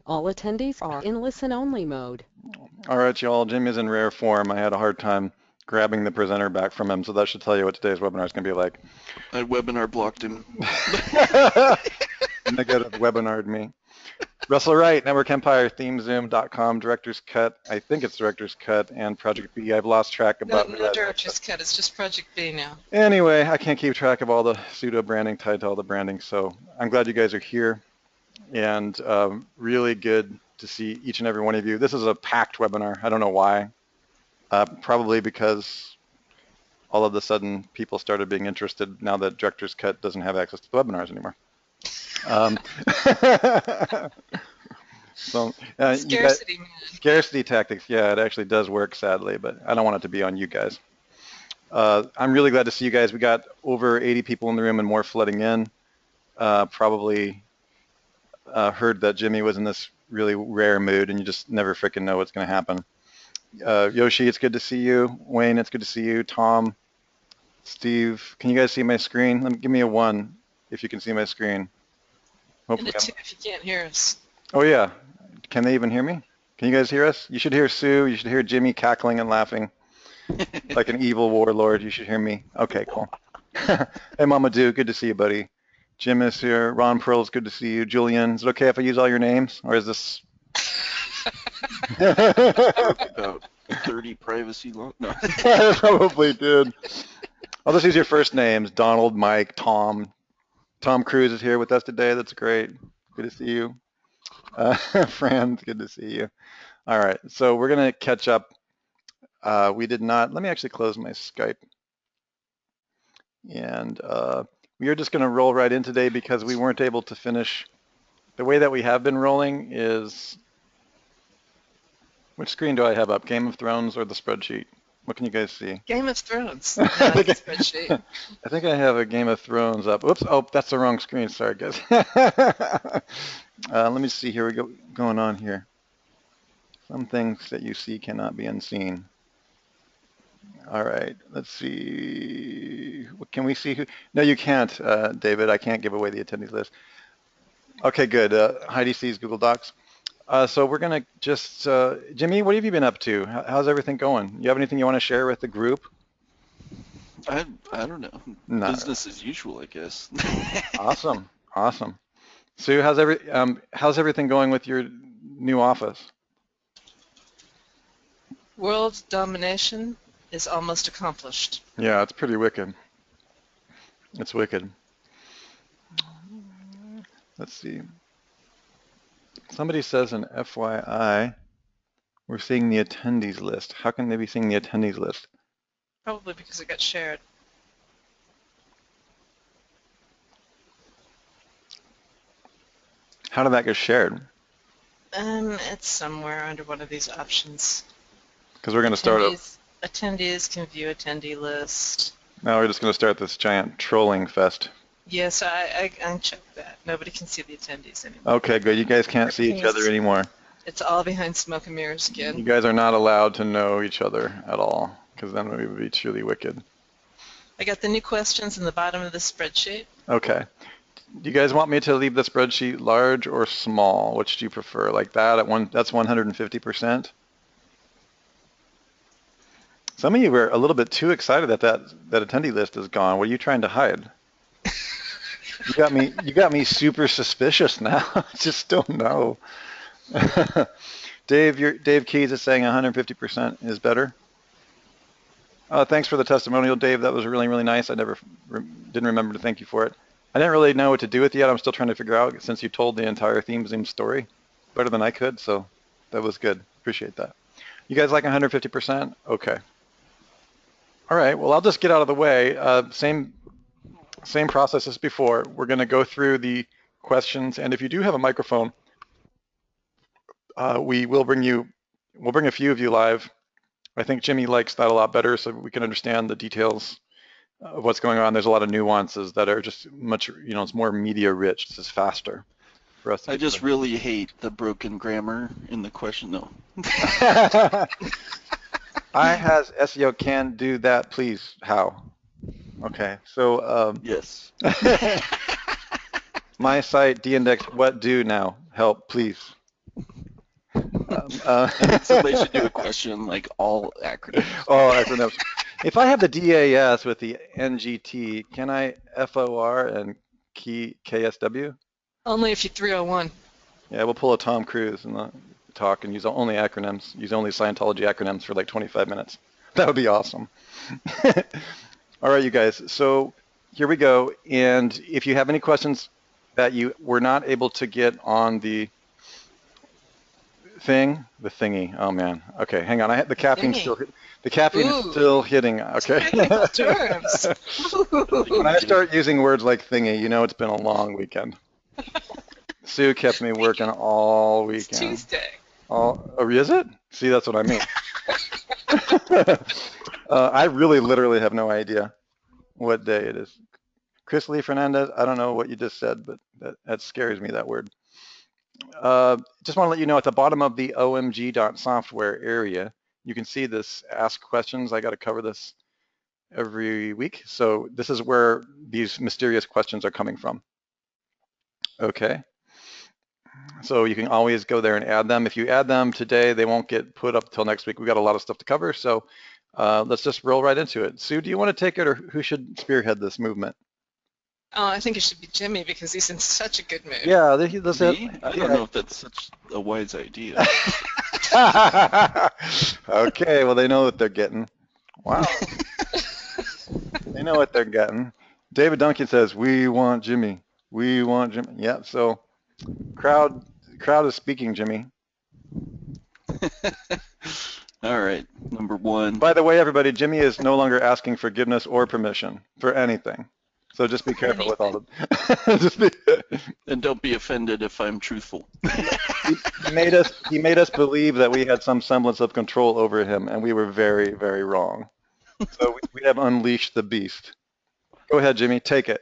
All attendees are in listen-only mode. All right, y'all. Jimmy is in rare form. I had a hard time grabbing the presenter back from him, so that should tell you what today's webinar is going to be like. I webinar blocked him. Negative webinared me. Russell Wright, Network Empire, ThemeZoom.com, Director's Cut. I think it's Director's Cut and Project B. I've lost track about No Director's Cut. It's just Project B now. Anyway, I can't keep track of all the pseudo branding tied to all the branding, so I'm glad you guys are here, and really good to see each and every one of you. This is a packed webinar. I don't know why. Probably because all of a sudden people started being interested now that Director's Cut doesn't have access to the webinars anymore. So scarcity, man. Scarcity tactics, yeah, it actually does work, sadly, but I don't want it to be on you guys. I'm really glad to see you guys. We got over 80 people in the room and more flooding in. Probably heard that Jimmy was in this really rare mood, and you just never freaking know what's going to happen. Yoshi, it's good to see you. Wayne, it's good to see you. Tom, Steve, can you guys see my screen? Give me a 1 if you can see my screen. Hopefully, and a 2 if you can't hear us. Oh yeah, can they even hear me? Can you guys hear us? You should hear Sue. You should hear Jimmy cackling and laughing like an evil warlord. You should hear me. Okay, cool. Hey, Mama Do, good to see you, buddy. Jim is here. Ron Pearl's good to see you. Julian, is it okay if I use all your names, or is this? About 30 privacy law? No. I probably did. I'll just use your first names: Donald, Mike, Tom. Tom Cruise is here with us today. That's great. Good to see you. Fran, good to see you. All right, so we're gonna catch up. We did not. Let me actually close my Skype. And we are just gonna roll right in today because we weren't able to finish. The way that we have been rolling is, which screen do I have up? Game of Thrones or the spreadsheet? What can you guys see? Game of Thrones. No, the spreadsheet. I think I have a Game of Thrones up. Oops, oh, that's the wrong screen. Sorry, guys. Let me see here. We go going on here. Some things that you see cannot be unseen. All right, let's see. Can we see who? No, you can't, David. I can't give away the attendees list. Okay, good. Heidi sees Google Docs. So we're going to just, Jimmy, what have you been up to? How's everything going? You have anything you want to share with the group? I don't know. No. Business as usual, I guess. Awesome. Awesome. Sue, how's everything going with your new office? World domination is almost accomplished. Yeah, it's pretty wicked. It's wicked. Let's see. Somebody says an FYI, we're seeing the attendees list. How can they be seeing the attendees list? Probably because it got shared. How did that get shared? It's somewhere under one of these options. Because we're going to start up. Attendees can view attendee list. Now we're just going to start this giant trolling fest. Yes, I checked that. Nobody can see the attendees anymore. Okay, good. You guys can't see each other anymore. It's all behind smoke and mirrors again. You guys are not allowed to know each other at all, because then we would be truly wicked. I got the new questions in the bottom of the spreadsheet. Okay. Do you guys want me to leave the spreadsheet large or small? Which do you prefer? Like that at one? That's 150%. Some of you were a little bit too excited that that attendee list is gone. What are you trying to hide? You got me super suspicious now. I just don't know. Dave Keys is saying 150% is better. Thanks for the testimonial, Dave. That was really, really nice. I didn't remember to thank you for it. I didn't really know what to do with it yet. I'm still trying to figure out, since you told the entire ThemeZoom story better than I could, so that was good. Appreciate that. You guys like 150%? Okay. All right, well, I'll just get out of the way. Same process as before. We're going to go through the questions, and if you do have a microphone, we'll bring a few of you live. I think Jimmy likes that a lot better, so we can understand the details of what's going on. There's a lot of nuances that are just much, it's more media rich. This is faster for us. I just really hate the broken grammar in the question, though. I has SEO can do that, please. How? Okay, so yes. My site, D-index, what do now? Help, please. I think somebody should do a question like all acronyms. All acronyms. If I have the DAS with the NGT, can I FOR and key KSW? Only if you 301. Yeah, we'll pull a Tom Cruise and talk and use only acronyms, use only Scientology acronyms for like 25 minutes. That would be awesome. All right, you guys. So here we go. And if you have any questions that you were not able to get on the thingy. Oh man. Okay, hang on. I had the caffeine still. The caffeine is still hitting. Okay. Terms. When I start using words like thingy, you know it's been a long weekend. Sue kept me working all weekend. It's Tuesday. Oh, is it? See, that's what I mean. I really literally have no idea what day it is. Chris Lee Fernandez, I don't know what you just said, but that scares me, that word. Just want to let you know at the bottom of the omg.software area, you can see this ask questions. I got to cover this every week. So this is where these mysterious questions are coming from. Okay. So you can always go there and add them. If you add them today, they won't get put up till next week. We've got a lot of stuff to cover. So let's just roll right into it. Sue, do you want to take it, or who should spearhead this movement? Oh, I think it should be Jimmy because he's in such a good mood. Yeah, that's it. I don't know if that's such a wise idea. Okay, well, they know what they're getting. Wow. They know what they're getting. David Duncan says, we want Jimmy. We want Jimmy. Yeah, so crowd is speaking, Jimmy. All right, number one. By the way, everybody, Jimmy is no longer asking forgiveness or permission for anything. So just be careful with all the. And don't be offended if I'm truthful. He made us believe that we had some semblance of control over him, and we were very, very wrong. So we have unleashed the beast. Go ahead, Jimmy, take it.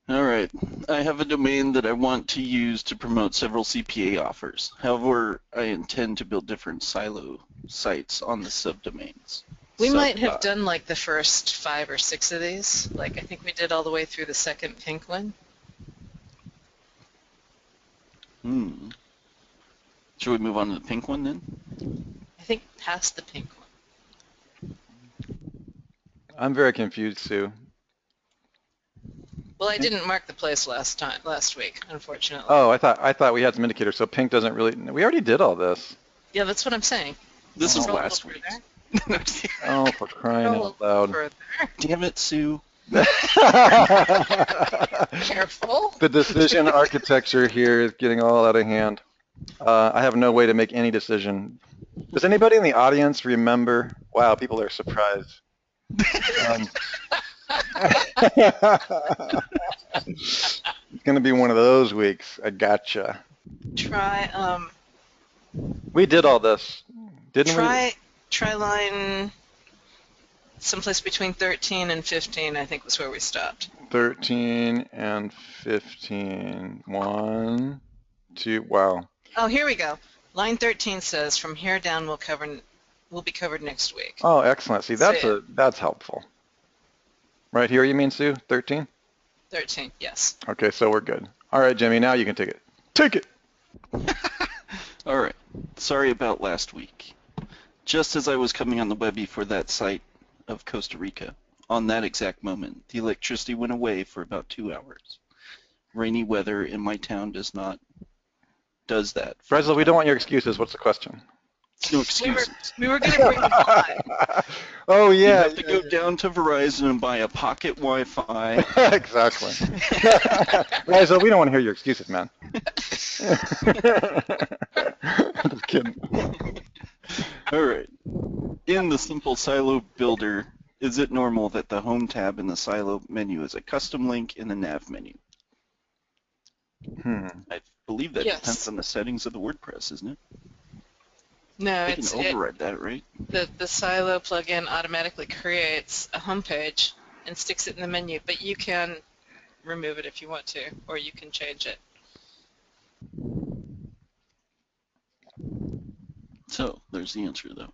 All right. I have a domain that I want to use to promote several CPA offers. However, I intend to build different silo sites on the subdomains. We might have done like the first 5 or 6 of these. Like I think we did all the way through the second pink one. Should we move on to the pink one then? I think past the pink one. I'm very confused, Sue. Well, I didn't mark the place last week, unfortunately. Oh, I thought we had some indicators, so pink doesn't really. We already did all this. Yeah, that's what I'm saying. This is last week. Oh, for crying out loud. Damn it, Sue. Careful. The decision architecture here is getting all out of hand. I have no way to make any decision. Does anybody in the audience remember? Wow, people are surprised. It's going to be one of those weeks. I gotcha. Try, We did all this, didn't we? Try line someplace between 13 and 15, I think was where we stopped. 13 and 15. 1, 2, wow. Oh, here we go. Line 13 says, from here down will be covered next week. Oh, excellent. See, that's helpful. Right here, you mean, Sue? 13? 13, yes. Okay, so we're good. All right, Jimmy, now you can take it. Take it! All right. Sorry about last week. Just as I was coming on the Webby for that site of Costa Rica, on that exact moment, the electricity went away for about 2 hours. Rainy weather in my town does that. Bresla, we don't want your excuses. What's the question? No excuses. We were going to bring them on. Oh, yeah. You have to go down to Verizon and buy a pocket Wi-Fi. Exactly. Bresla, we don't want to hear your excuses, man. Just kidding. All right. In the simple silo builder, is it normal that the home tab in the silo menu is a custom link in the nav menu? I believe that depends on the settings of the WordPress, isn't it? No, I can override that, right? The silo plugin automatically creates a home page and sticks it in the menu, but you can remove it if you want to, or you can change it. So there's the answer, though.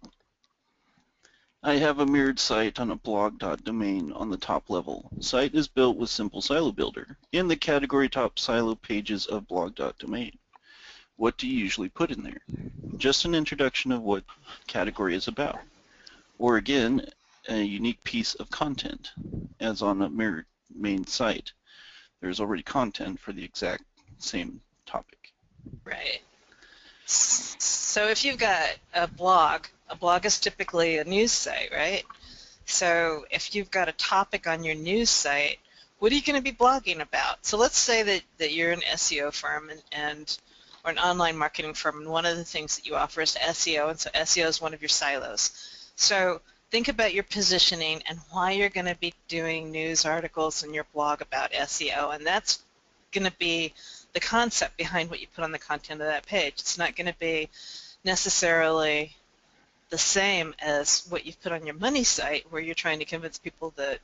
I have a mirrored site on a blog.domain on the top level. Site is built with simple silo builder in the category top silo pages of blog.domain. What do you usually put in there? Just an introduction of what category is about. Or again, a unique piece of content, as on a mirrored main site. There's already content for the exact same topic. Right. So if you've got a blog is typically a news site, right? So if you've got a topic on your news site, what are you going to be blogging about? So let's say that you're an SEO firm or an online marketing firm, and one of the things that you offer is SEO, and so SEO is one of your silos. So think about your positioning and why you're going to be doing news articles in your blog about SEO, and that's going to be the concept behind what you put on the content of that page. It's not going to be necessarily the same as what you've put on your money site, where you're trying to convince people that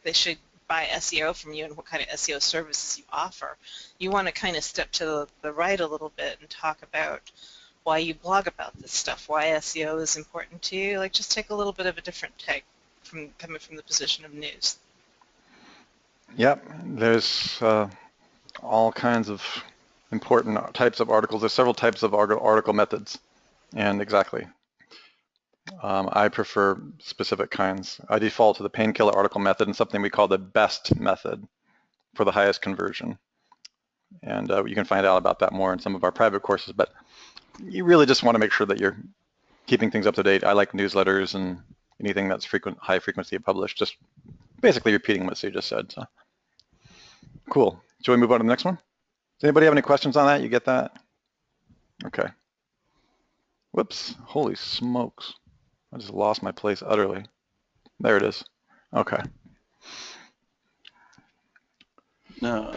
they should buy SEO from you and what kind of SEO services you offer. You want to kind of step to the right a little bit and talk about why you blog about this stuff, why SEO is important to you. Like, just take a little bit of a different take coming from the position of news. Yep, there's all kinds of important types of articles. There's several types of article methods, and exactly. I prefer specific kinds. I default to the painkiller article method and something we call the best method for the highest conversion. And you can find out about that more in some of our private courses, but you really just want to make sure that you're keeping things up to date. I like newsletters and anything that's high frequency published, just basically repeating what Sue just said. So cool. Shall we move on to the next one? Does anybody have any questions on that? You get that? Okay. Whoops, holy smokes. I just lost my place utterly. There it is. Okay. No.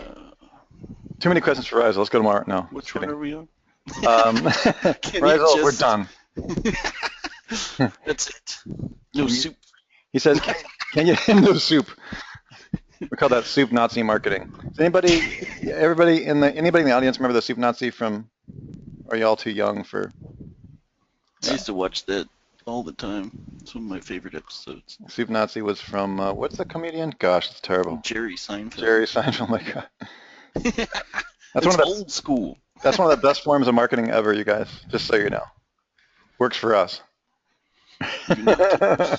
Too many questions for Rizal. Let's go tomorrow. No. Which one are we on? Rizal, we're done. That's it. No soup. He says, can you no soup? We call that soup Nazi marketing. Does anybody in the audience remember the soup Nazi from, are you all too young for? I used to watch that all the time. It's one of my favorite episodes. Soup Nazi was from, what's the comedian? Gosh, it's terrible. Jerry Seinfeld. Jerry Seinfeld, my God. That's one of the old school. That's one of the best forms of marketing ever, you guys, just so you know. Works for us. I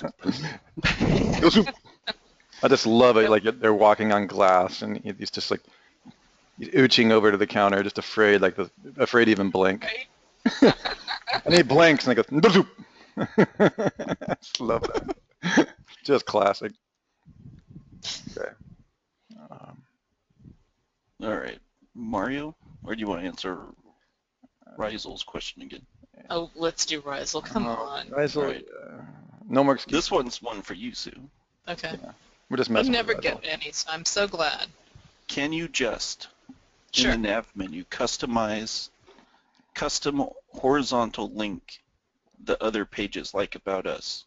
just love it. Like they're walking on glass, and he's just like ooching over to the counter, just afraid, afraid to even blink. And he blinks, and I go, I just love that. Just classic. Okay. All right, Mario, or do you want to answer Rizal's question again? Oh, let's do Rizal. Come on. Rizal, Right. no more excuses. This one's one for you, Sue. Okay. Yeah. We're just I messing never with get any, so I'm so glad. Can you just, Sure. in the nav menu, custom horizontal link the other pages like About Us,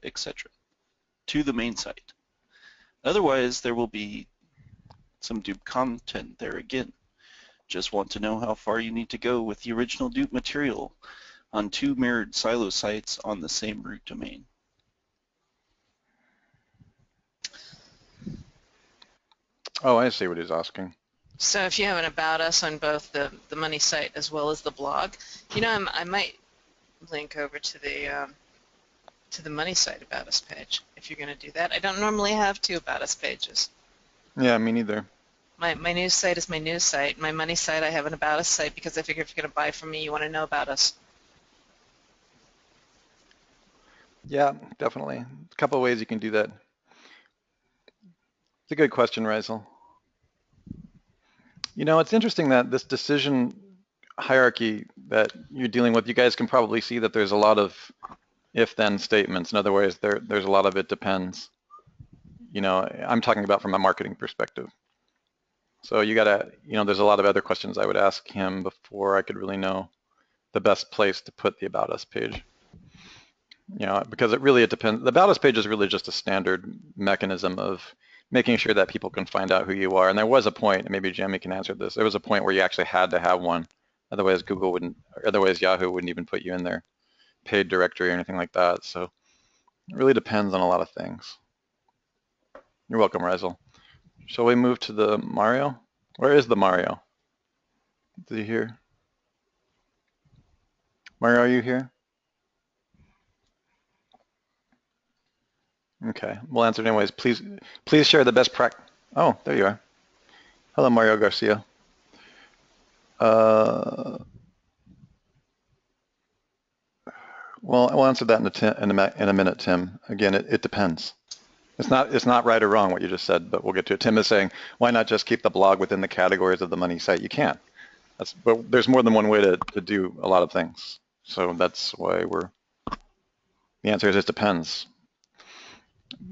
etc. to the main site? Otherwise, there will be some dupe content there again. Just want to know how far you need to go with the original dupe material on two mirrored silo sites on the same root domain. Oh, I see what he's asking. So if you have an About Us on both the money site as well as the blog, I might link over to the money site About Us page if you're going to do that. I don't normally have two About Us pages. Yeah, me neither. My news site is my news site. My money site, I have an About Us site because I figure if you're going to buy from me, you want to know about us. Yeah, definitely. A couple of ways you can do that. It's a good question, Rizal. It's interesting that this decision hierarchy that you're dealing with, you guys can probably see that there's a lot of if-then statements. In other words, there's a lot of it depends. I'm talking about from a marketing perspective. So there's a lot of other questions I would ask him before I could really know the best place to put the About Us page. Because it depends. The About Us page is really just a standard mechanism of making sure that people can find out who you are. And there was a point, and maybe Jimmy can answer this, there was a point where you actually had to have one. Otherwise Yahoo wouldn't even put you in their paid directory or anything like that. So it really depends on a lot of things. You're welcome, Rizal. Shall we move to the Mario? Where is the Mario? Is he here? Mario, are you here? Okay, we'll answer it anyways. Please share the best practice. Oh, there you are. Hello, Mario Garcia. Well, we'll answer that in a minute, Tim. Again, it depends. It's not right or wrong what you just said, but we'll get to it. Tim is saying, why not just keep the blog within the categories of the money site? You can. But there's more than one way to do a lot of things. So that's why the answer is it depends.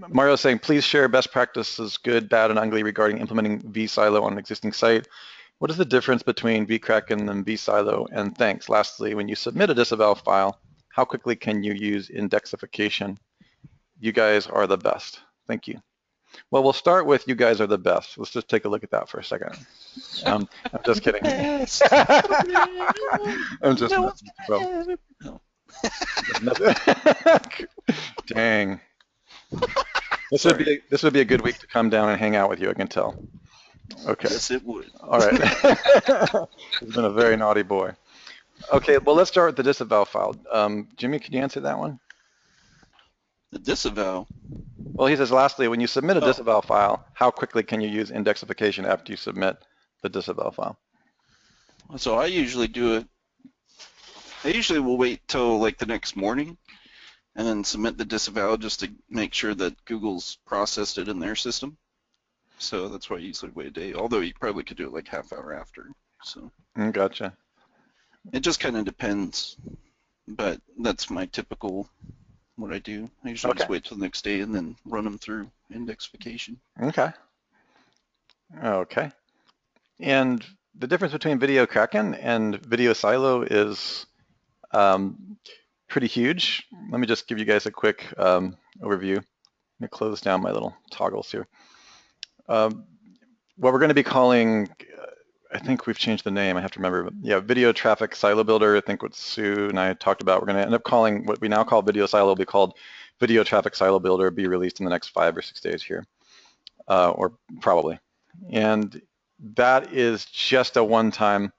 Mario's saying, please share best practices, good, bad, and ugly regarding implementing vSilo on an existing site. What is the difference between vCracken and vSilo? And thanks. Lastly, when you submit a disavow file, how quickly can you use indexification? You guys are the best. Thank you. Well, we'll start with you guys are the best. Let's just take a look at that for a second. I'm just kidding. I'm just messing. Well, dang. This would be a good week to come down and hang out with you, I can tell. Okay. Yes, it would. All right. He's been a very naughty boy. Okay, well, let's start with the disavow file. Jimmy, can you answer that one? The disavow? Well, he says, lastly, when you submit a disavow file, how quickly can you use indexification after you submit the disavow file? So I usually do it. I usually will wait till like the next morning and then submit the disavow just to make sure that Google's processed it in their system. So that's why I usually wait a day, although you probably could do it like half hour after. So Gotcha. it just kind of depends, but that's my typical what I do. I usually just wait till the next day and then run them through indexification. Okay. Okay. And the difference between Video Kraken and Video Silo is pretty huge. Let me just give you guys a quick overview. Let me close down my little toggles here. What we're going to be calling, I think we've changed the name, I have to remember. Yeah, Video Traffic Silo Builder, I think what Sue and I talked about. We're going to end up calling what we now call Video Silo will be called Video Traffic Silo Builder, be released in the next 5 or 6 days here, or probably. And that is just a one-time,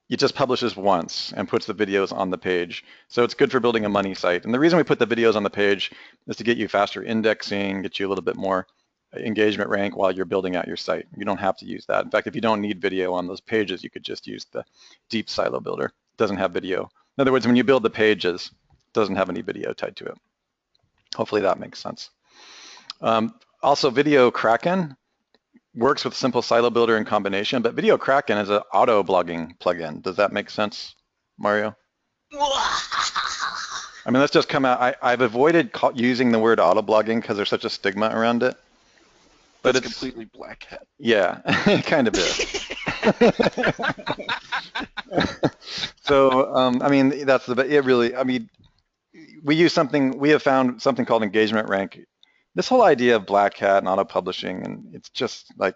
it just publishes once and puts the videos on the page. So it's good for building a money site. And the reason we put the videos on the page is to get you faster indexing, get you a little bit more engagement rank while you're building out your site. You don't have to use that. In fact, if you don't need video on those pages, you could just use the deep silo builder. It doesn't have video. In other words, when you build the pages, it doesn't have any video tied to it. Hopefully that makes sense. Also, Video Kraken works with Simple Silo Builder in combination, but Video Kraken is an auto blogging plugin. Does that make sense, Mario? I mean, let's just come out. I've avoided using the word auto blogging because there's such a stigma around it. But it's it's completely black hat. Yeah, it kind of is. So, I mean, that's the, it really, I mean, we have found something called engagement rank. This whole idea of black hat and auto publishing, and it's just like,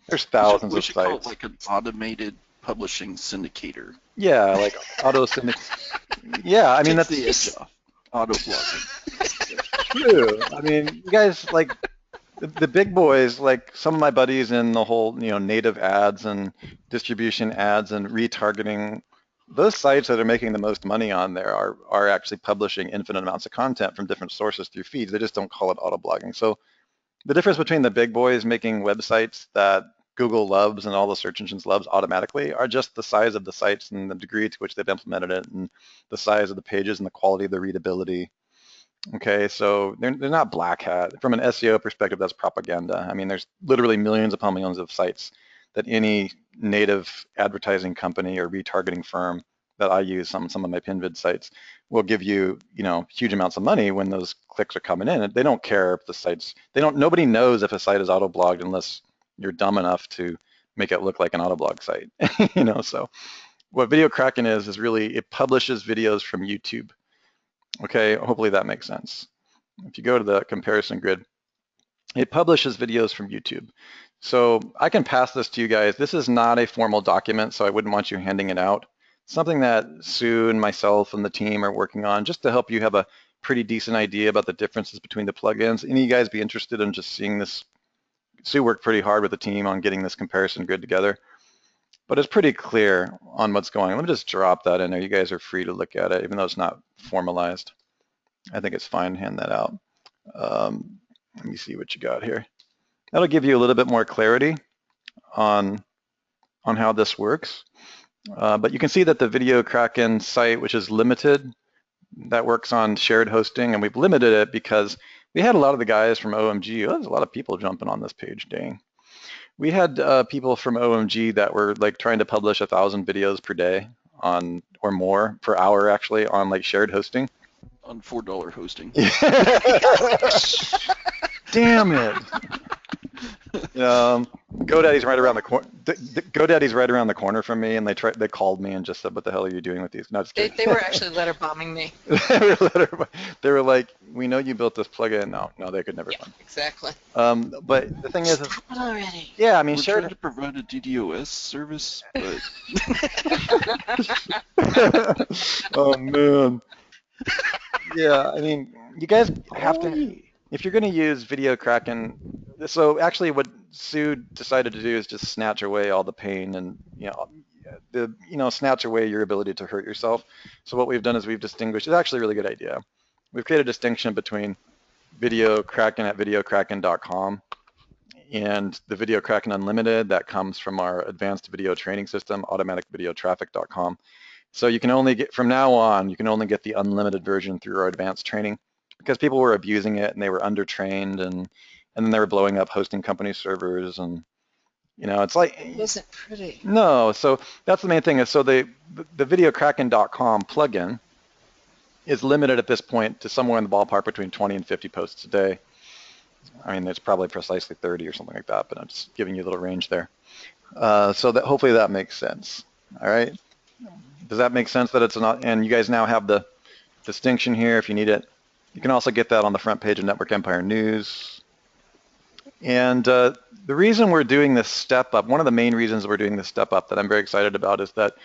there's thousands of sites. We should call it like an automated publishing syndicator. Yeah, like auto syndicator. Yeah, I mean, that's the edge off. Auto blogging. True. I mean, you guys, like, the big boys, like some of my buddies in the whole, native ads and distribution ads and retargeting, those sites that are making the most money on there are actually publishing infinite amounts of content from different sources through feeds. They just don't call it auto blogging. So the difference between the big boys making websites that Google loves and all the search engines loves automatically are just the size of the sites and the degree to which they've implemented it and the size of the pages and the quality of the readability. Okay, so they're not black hat. From an SEO perspective, that's propaganda. I mean, there's literally millions upon millions of sites that any native advertising company or retargeting firm that I use, some of my Pinvid sites, will give you, huge amounts of money when those clicks are coming in. They don't care if the sites, nobody knows if a site is auto-blogged unless you're dumb enough to make it look like an auto-blog site, So what Video Kraken is really, it publishes videos from YouTube. Okay, hopefully that makes sense. If you go to the comparison grid, it publishes videos from YouTube. So I can pass this to you guys. This is not a formal document, so I wouldn't want you handing it out. Something that Sue and myself and the team are working on just to help you have a pretty decent idea about the differences between the plugins. Any of you guys be interested in just seeing this? Sue worked pretty hard with the team on getting this comparison grid together. but it's pretty clear on what's going on. Let me just drop that in there. You guys are free to look at it, even though it's not formalized. I think it's fine to hand that out. Let me see what you got here. That'll give you a little bit more clarity on how this works. But you can see that the Video Kraken site, which is limited, that works on shared hosting, and we've limited it because we had a lot of the guys from OMG. Oh, there's a lot of people jumping on this page, dang. We had people from OMG that were like trying to publish 1,000 videos per day on, or more per hour actually, on like shared hosting. On $4 hosting. Damn it. GoDaddy's right around the corner. GoDaddy's right around the corner from me, and they called me and just said, "What the hell are you doing with these?" No, just kidding. They were actually letter bombing me. They were like, "We know you built this plugin." No, they could never Yeah, find. exactly. But the thing is, Stop it already. yeah, I mean, We're shared. trying to provide a DDoS service, but Oh man. Yeah, I mean, you guys have to, if you're going to use Video Kraken. So actually, what Sue decided to do is just snatch away all the pain and snatch away your ability to hurt yourself. So what we've done is we've distinguished. It's actually a really good idea. We've created a distinction between Video Kraken at videokraken.com and the Video Kraken Unlimited that comes from our advanced video training system, automaticvideotraffic.com. So you can only get, from now on, you can only get the unlimited version through our advanced training because people were abusing it and they were undertrained and then they were blowing up hosting company servers and, it's like. It wasn't pretty. No, so that's the main thing. So the videokraken.com plugin is limited at this point to somewhere in the ballpark between 20 and 50 posts a day. I mean, it's probably precisely 30 or something like that, but I'm just giving you a little range there. So that hopefully that makes sense. All right. Does that make sense that it's not, and you guys now have the distinction here if you need it. You can also get that on the front page of Network Empire News. And the reason we're doing this step up, one of the main reasons we're doing this step up that I'm very excited about is that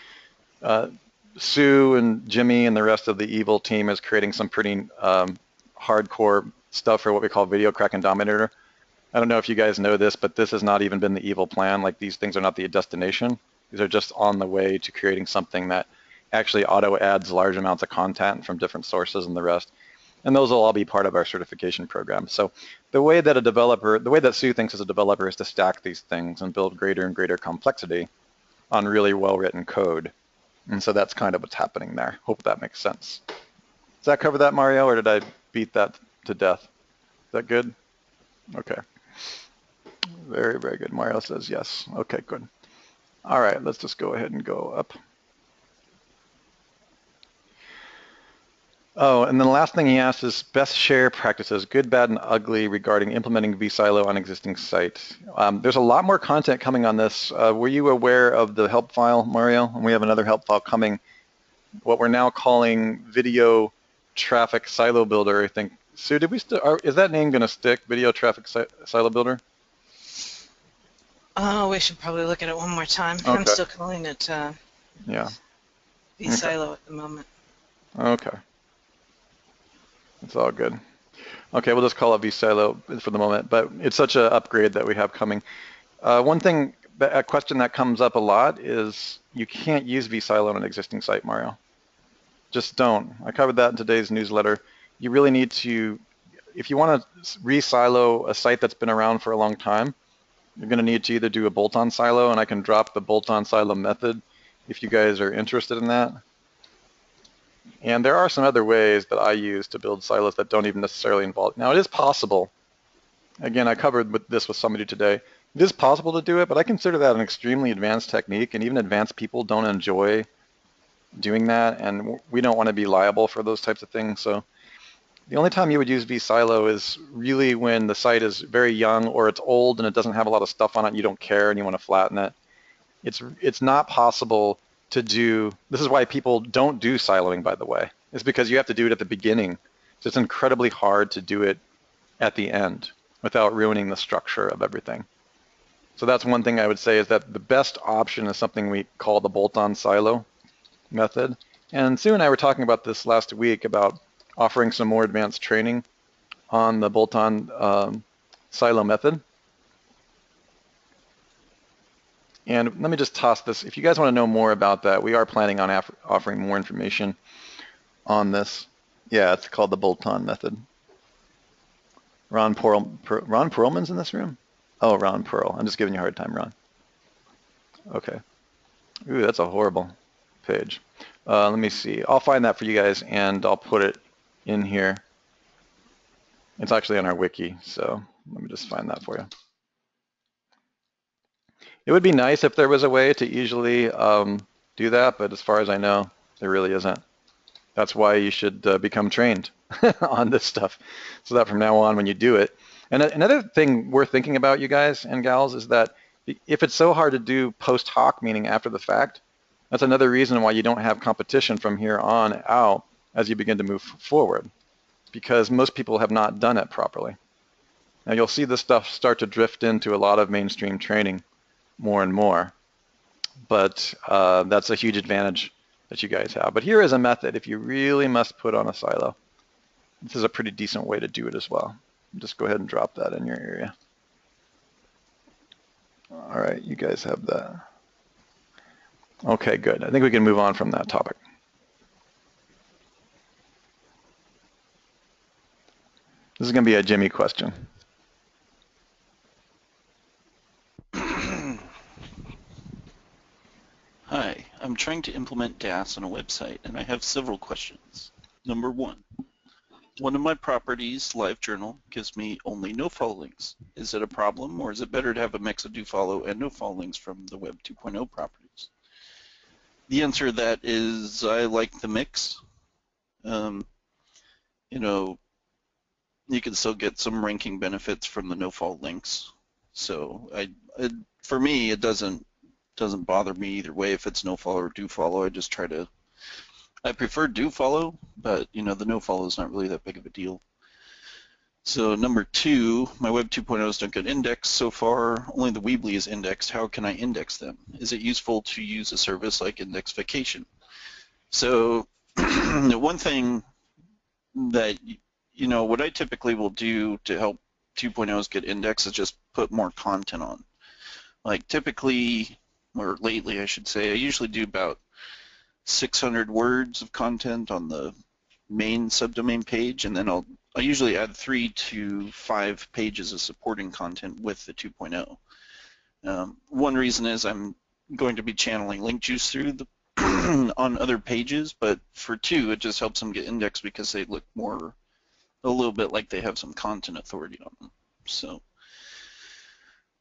Sue and Jimmy and the rest of the evil team is creating some pretty hardcore stuff for what we call Video Kraken Dominator. I don't know if you guys know this, but this has not even been the evil plan. Like, these things are not the destination. These are just on the way to creating something that actually auto adds large amounts of content from different sources and the rest. And those will all be part of our certification program. So the way that Sue thinks as a developer is to stack these things and build greater and greater complexity on really well-written code. And so that's kind of what's happening there. Hope that makes sense. Does that cover that, Mario, or did I beat that to death? Is that good? Okay. Very, very good. Mario says yes. Okay, good. All right, let's just go ahead and go up. Oh, and then the last thing he asked is best share practices, good, bad, and ugly regarding implementing vSilo on existing sites. There's a lot more content coming on this. Were you aware of the help file, Mario? And we have another help file coming, what we're now calling Video Traffic Silo Builder, I think. Sue, is that name going to stick, Video Traffic Silo Builder? Oh, we should probably look at it one more time. Okay. I'm still calling it Yeah. vSilo at the moment. Okay. It's all good. Okay, we'll just call it vSilo for the moment, but it's such an upgrade that we have coming. One thing, a question that comes up a lot is you can't use vSilo on an existing site, Mario. Just don't. I covered that in today's newsletter. You really need to, if you want to re-silo a site that's been around for a long time, you're going to need to either do a bolt-on silo, and I can drop the bolt-on silo method if you guys are interested in that. And there are some other ways that I use to build silos that don't even necessarily involve. Now, it is possible. Again, I covered this with somebody today. It is possible to do it, but I consider that an extremely advanced technique, and even advanced people don't enjoy doing that, and we don't want to be liable for those types of things. So the only time you would use vSilo is really when the site is very young or it's old and it doesn't have a lot of stuff on it and you don't care and you want to flatten it. It's not possible to do. This is why people don't do siloing, by the way. It's because you have to do it at the beginning. So it's incredibly hard to do it at the end without ruining the structure of everything. So that's one thing I would say, is that the best option is something we call the bolt-on silo method. And Sue and I were talking about this last week about offering some more advanced training on the bolt-on silo method. And let me just toss this. If you guys want to know more about that, we are planning on offering more information on this. Yeah, it's called the bolt-on method. Ron Perlman's in this room? Oh, Ron Pearl. I'm just giving you a hard time, Ron. Okay. Ooh, that's a horrible page. Let me see. I'll find that for you guys, and I'll put it in here. It's actually on our wiki, so let me just find that for you. It would be nice if there was a way to easily do that, but as far as I know, there really isn't. That's why you should become trained on this stuff, so that from now on, when you do it. And another thing worth thinking about, you guys and gals, is that if it's so hard to do post hoc, meaning after the fact, that's another reason why you don't have competition from here on out as you begin to move forward, because most people have not done it properly. Now you'll see this stuff start to drift into a lot of mainstream training more and more, but that's a huge advantage that you guys have. But here is a method if you really must put on a silo. This is a pretty decent way to do it as well. Just go ahead and drop that in your area. All right, you guys have that. Okay, good. I think we can move on from that topic. This is going to be a Jimmy question. Hi, I'm trying to implement DAS on a website, and I have several questions. Number one of my properties, LiveJournal, gives me only no-follow links. Is it a problem, or is it better to have a mix of do-follow and no-follow links from the Web 2.0 properties? The answer to that is I like the mix. You know, you can still get some ranking benefits from the no-follow links. So for me, it doesn't bother me either way if it's no-follow or do-follow. I prefer do-follow, but you know, the no-follow is not really that big of a deal. So number two, my Web 2.0s don't get indexed so far. Only the Weebly is indexed. How can I index them? Is it useful to use a service like Indexification? So one thing that, you know, what I typically will do to help 2.0s get indexed is just put more content on. Like typically, or lately I should say, I usually do about 600 words of content on the main subdomain page, and then I usually add 3 to 5 pages of supporting content with the 2.0. One reason is I'm going to be channeling link juice through the on other pages, but for 2, it just helps them get indexed because they look a little bit like they have some content authority on them. So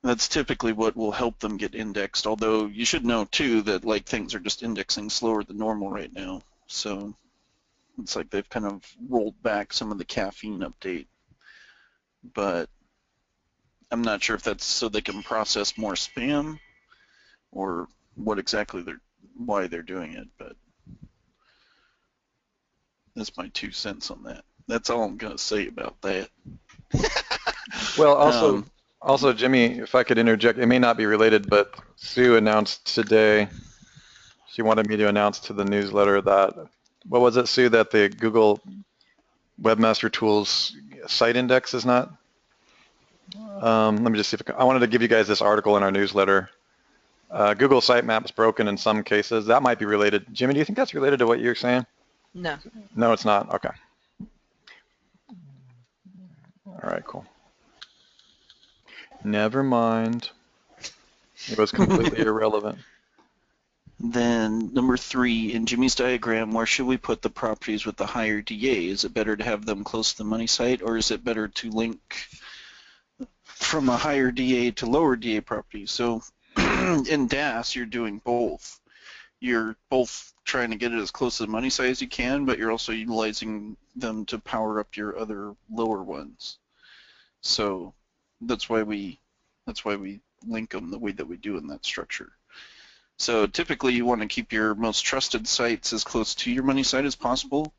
that's typically what will help them get indexed, although you should know too that like things are just indexing slower than normal right now. So it's like they've kind of rolled back some of the caffeine update, but I'm not sure if that's so they can process more spam or what exactly why they're doing it, but that's my 2 cents on that. That's all I'm gonna say about that. Well, also, Jimmy, if I could interject, it may not be related, but Sue announced today, she wanted me to announce to the newsletter that, what was it, Sue, that the Google Webmaster Tools site index is not? Let me just see if I wanted to give you guys this article in our newsletter. Google Sitemap is broken in some cases. That might be related. Jimmy, do you think that's related to what you're saying? No. No, it's not. Okay. All right, cool. Never mind. It was completely irrelevant. Then number 3, in Jimmy's diagram, where should we put the properties with the higher DA? Is it better to have them close to the money site, or is it better to link from a higher DA to lower DA properties? So in DAS, you're doing both. You're both trying to get it as close to the money site as you can, but you're also utilizing them to power up your other lower ones. So that's why we link them the way that we do in that structure. So typically you want to keep your most trusted sites as close to your money site as possible,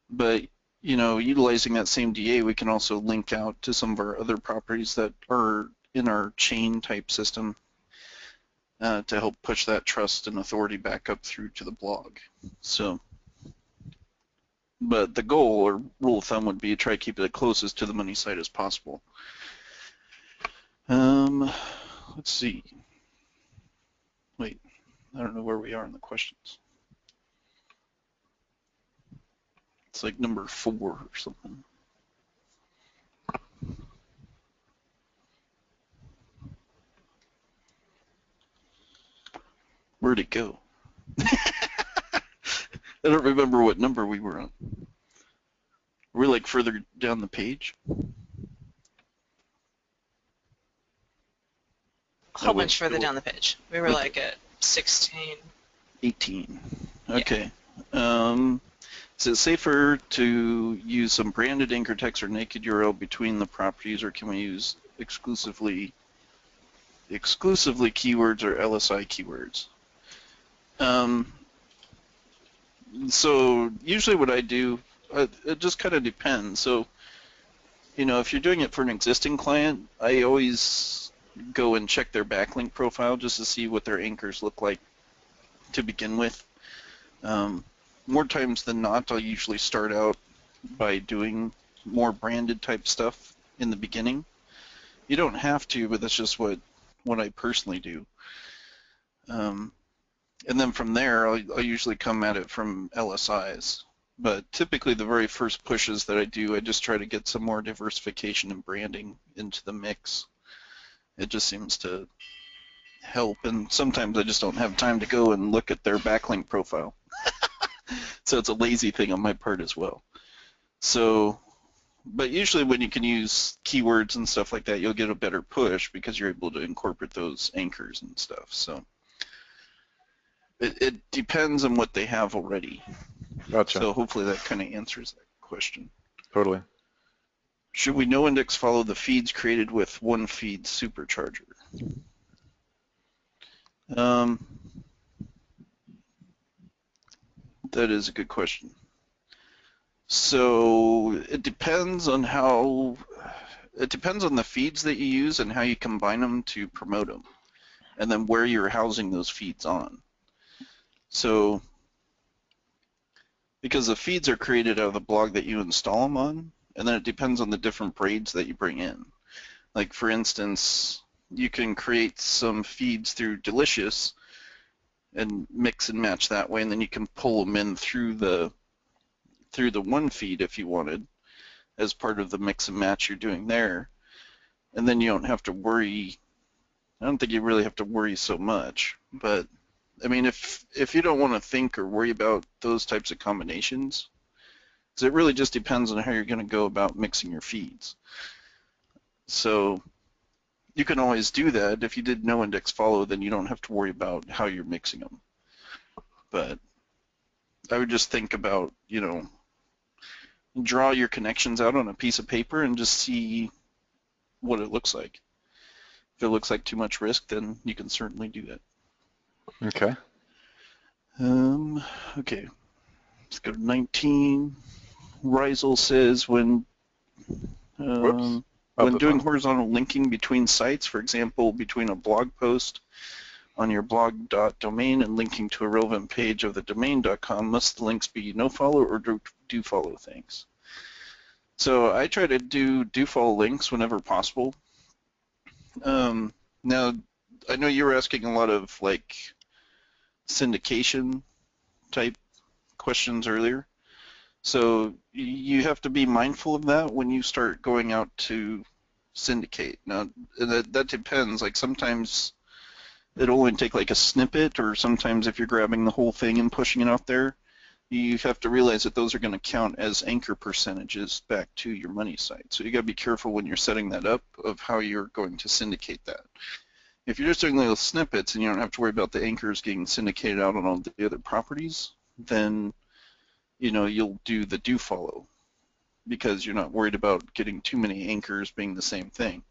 but you know, utilizing that same DA, we can also link out to some of our other properties that are in our chain type system to help push that trust and authority back up through to the blog. So, but the goal or rule of thumb would be to try to keep it as closest to the money site as possible. Let's see. I don't know where we are in the questions. It's like number 4 or something. Where'd it go? I don't remember what number we were on. We're like further down the page. A whole bunch further down the page. We were Okay. like at 16. 18. Okay. Is it safer to use some branded anchor text or naked URL between the properties, or can we use exclusively keywords or LSI keywords? So usually what I do, it just kind of depends. So, if you're doing it for an existing client, I always go and check their backlink profile just to see what their anchors look like to begin with. More times than not, I'll usually start out by doing more branded type stuff in the beginning. You don't have to, but that's just what I personally do. And then from there, I'll usually come at it from LSIs. But typically the very first pushes that I do, I just try to get some more diversification and branding into the mix. It just seems to help, and sometimes I just don't have time to go and look at their backlink profile. So it's a lazy thing on my part as well. So, but usually when you can use keywords and stuff like that, you'll get a better push because you're able to incorporate those anchors and stuff. So it depends on what they have already. Gotcha. So hopefully that kind of answers that question. Totally. Should we no index follow the feeds created with one feed supercharger? That is a good question. So it depends on the feeds that you use and how you combine them to promote them, and then where you're housing those feeds on. So because the feeds are created out of the blog that you install them on, and then it depends on the different braids that you bring in. Like for instance, you can create some feeds through Delicious and mix and match that way, and then you can pull them in through the one feed if you wanted as part of the mix and match you're doing there. And then you don't have to worry. I don't think you really have to worry so much, but I mean, if you don't want to think or worry about those types of combinations, because it really just depends on how you're going to go about mixing your feeds. So you can always do that. If you did no index follow, then you don't have to worry about how you're mixing them. But I would just think about, draw your connections out on a piece of paper and just see what it looks like. If it looks like too much risk, then you can certainly do that. Okay. Okay. Let's go to 19. Rizel says when doing horizontal linking between sites, for example, between a blog post on your blog.domain and linking to a relevant page of the domain.com, must the links be no-follow or do-follow things? So I try to do follow links whenever possible. Now, I know you were asking a lot of like syndication type questions earlier. So you have to be mindful of that when you start going out to syndicate. Now, that depends. Like sometimes it'll only take like a snippet, or sometimes if you're grabbing the whole thing and pushing it out there, you have to realize that those are going to count as anchor percentages back to your money site. So you got to be careful when you're setting that up of how you're going to syndicate that. If you're just doing little snippets and you don't have to worry about the anchors getting syndicated out on all the other properties, then you'll do the do follow because you're not worried about getting too many anchors being the same thing.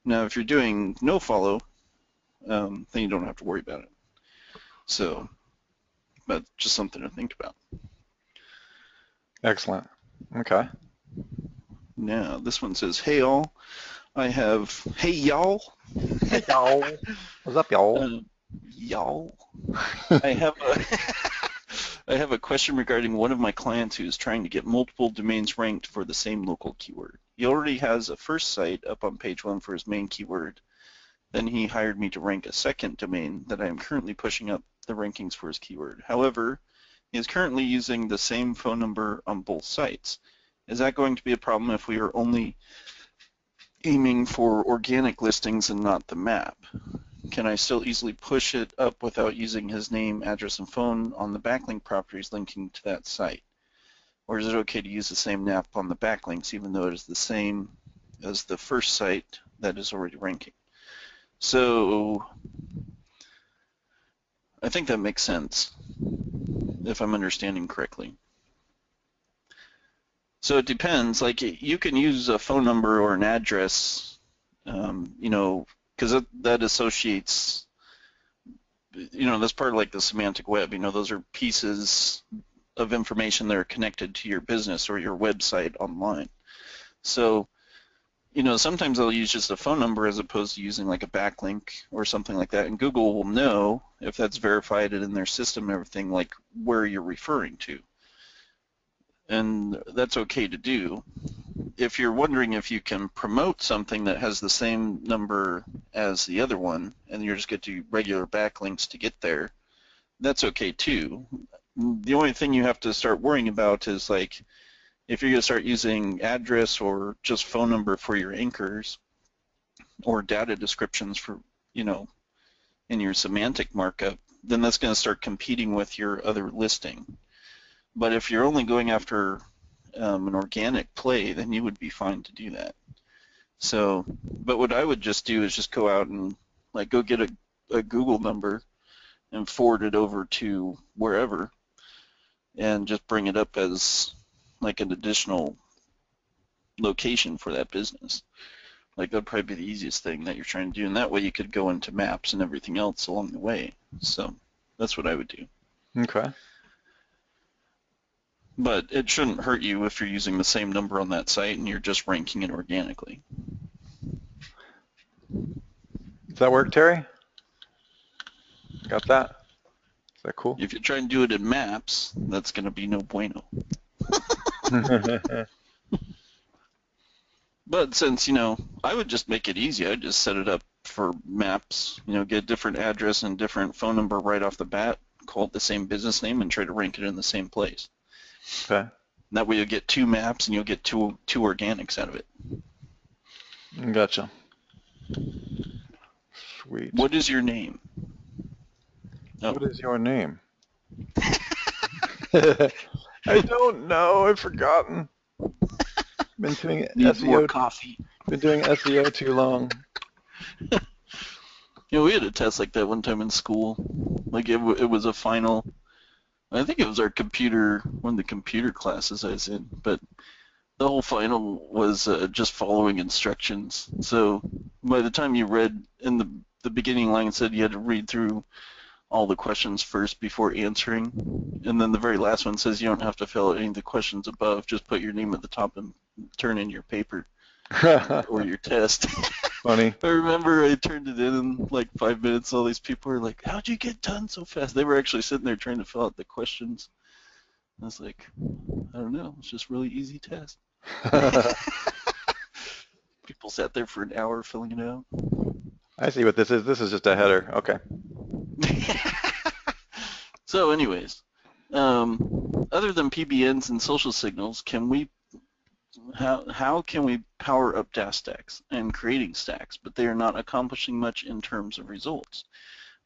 Now, if you're doing no follow, then you don't have to worry about it. So, but just something to think about. Excellent. Okay. Now, this one says, hey y'all, hey y'all. Hey y'all. What's up, y'all? Y'all. I have a question regarding one of my clients who is trying to get multiple domains ranked for the same local keyword. He already has a first site up on page 1 for his main keyword. Then he hired me to rank a second domain that I am currently pushing up the rankings for his keyword. However, he is currently using the same phone number on both sites. Is that going to be a problem if we are only aiming for organic listings and not the map? Can I still easily push it up without using his name, address, and phone on the backlink properties linking to that site? Or is it okay to use the same map on the backlinks even though it is the same as the first site that is already ranking? So I think that makes sense, if I'm understanding correctly. So it depends. Like, you can use a phone number or an address, you know, because that associates, you know, that's part of like the semantic web. You know, those are pieces of information that are connected to your business or your website online. So, you know, sometimes they'll use just a phone number as opposed to using like a backlink or something like that, and Google will know if that's verified in their system and everything, like where you're referring to. And that's okay to do. If you're wondering if you can promote something that has the same number as the other one and you're just going to do regular backlinks to get there, that's okay too. The only thing you have to start worrying about is like if you're going to start using address or just phone number for your anchors or data descriptions for, you know, in your semantic markup, then that's going to start competing with your other listing. But if you're only going after an organic play, then you would be fine to do that. So, but what I would just do is just go out and like go get a Google number and forward it over to wherever and just bring it up as like an additional location for that business. Like that'd probably be the easiest thing that you're trying to do, and that way you could go into maps and everything else along the way. So that's what I would do. Okay. But it shouldn't hurt you if you're using the same number on that site and you're just ranking it organically. Does that work, Terry? Got that? Is that cool? If you're trying to do it in maps, that's going to be no bueno. But since, you know, I would just make it easy. I'd just set it up for maps, you know, get a different address and different phone number right off the bat, call it the same business name, and try to rank it in the same place. Okay. And that way you'll get 2 maps and you'll get two organics out of it. Gotcha. Sweet. What is your name? Oh. What is your name? I don't know. I've forgotten. Been doing Need more SEO. coffee. Been doing SEO too long. You know, we had a test like that one time in school. Like it was a final. I think it was our computer, one of the computer classes I was in, but the whole final was just following instructions. So by the time you read in the beginning line, it said you had to read through all the questions first before answering, and then the very last one says you don't have to fill out any of the questions above, just put your name at the top and turn in your paper or your test. Funny. I remember I turned it in like 5 minutes. All these people were like, "How'd you get done so fast?" They were actually sitting there trying to fill out the questions. I was like, I don't know. It's just a really easy test. People sat there for an hour filling it out. I see what this is. This is just a header. Okay. So anyways, other than PBNs and social signals, how can we power up DAS stacks and creating stacks, but they are not accomplishing much in terms of results?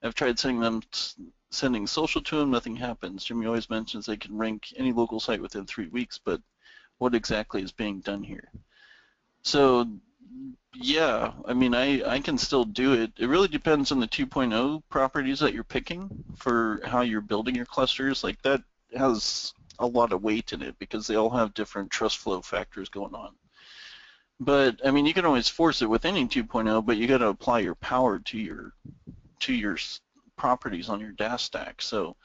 I've tried sending social to them, nothing happens. Jimmy always mentions they can rank any local site within 3 weeks, but what exactly is being done here? So yeah, I mean, I can still do it. It really depends on the 2.0 properties that you're picking for how you're building your clusters. Like that has a lot of weight in it because they all have different trust flow factors going on. But I mean, you can always force it with any 2.0, but you got to apply your power to your properties on your DAS stack. So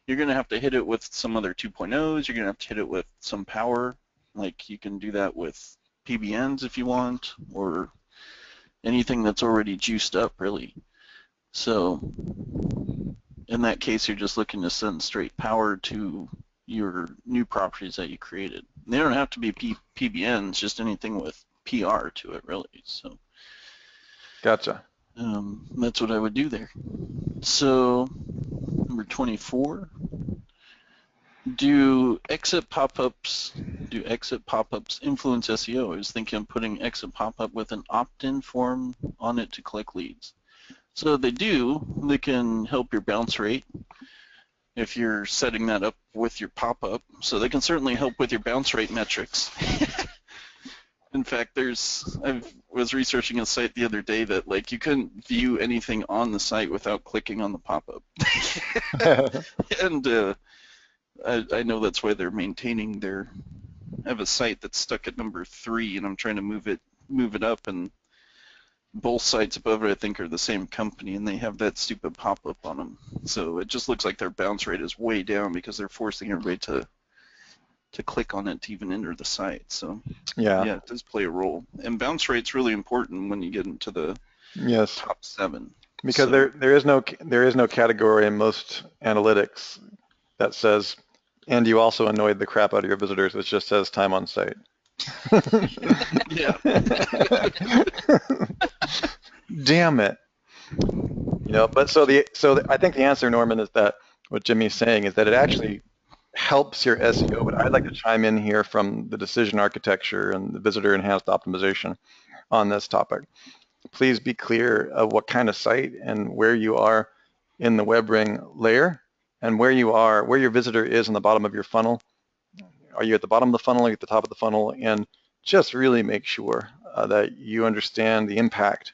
you're going to have to hit it with some other 2.0s. You're going to have to hit it with some power. Like you can do that with PBNs if you want, or anything that's already juiced up, really. So in that case, you're just looking to send straight power to your new properties that you created. They don't have to be PBNs, just anything with PR to it, really. So Gotcha. that's what I would do there. So number Number 24. Do exit pop-ups influence SEO? I was thinking of putting exit pop-up with an opt-in form on it to collect leads. So they do. They can help your bounce rate if you're setting that up with your pop-up. So they can certainly help with your bounce rate metrics. In fact, I was researching a site the other day that like you couldn't view anything on the site without clicking on the pop-up. And I know that's why they're maintaining I have a site that's stuck at number 3, and I'm trying to move it up, and both sites above it I think are the same company, and they have that stupid pop-up on them. So it just looks like their bounce rate is way down because they're forcing everybody to click on it to even enter the site. So yeah, it does play a role. And bounce rate's really important when you get into the top 7. Because there is no category in most analytics that says, and you also annoyed the crap out of your visitors. It just says time on site. Yeah. Damn it. But so I think the answer, Norman, is that what Jimmy's saying is that it actually helps your SEO, but I'd like to chime in here from the decision architecture and the visitor enhanced optimization on this topic. Please be clear of what kind of site and where you are in the web ring layer and where your visitor is in the bottom of your funnel. Are you at the bottom of the funnel or at the top of the funnel? And just really make sure that you understand the impact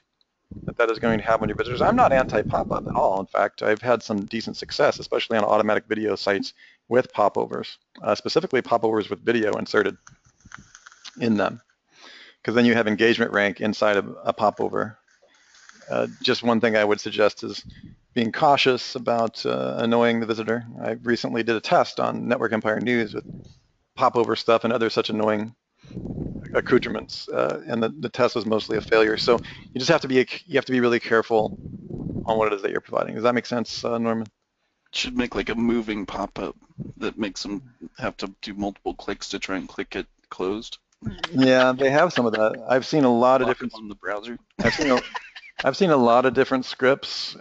that is going to have on your visitors. I'm not anti-pop-up at all. In fact, I've had some decent success, especially on automatic video sites with popovers, specifically popovers with video inserted in them, because then you have engagement rank inside of a popover. Just one thing I would suggest is being cautious about annoying the visitor. I recently did a test on Network Empire News with popover stuff and other such annoying accoutrements, and the test was mostly a failure. So you just have to be really careful on what it is that you're providing. Does that make sense, Norman? Should make like a moving pop-up that makes them have to do multiple clicks to try and click it closed. Yeah, they have some of that. I've seen a lot of different on the browser. I've seen a lot of different scripts.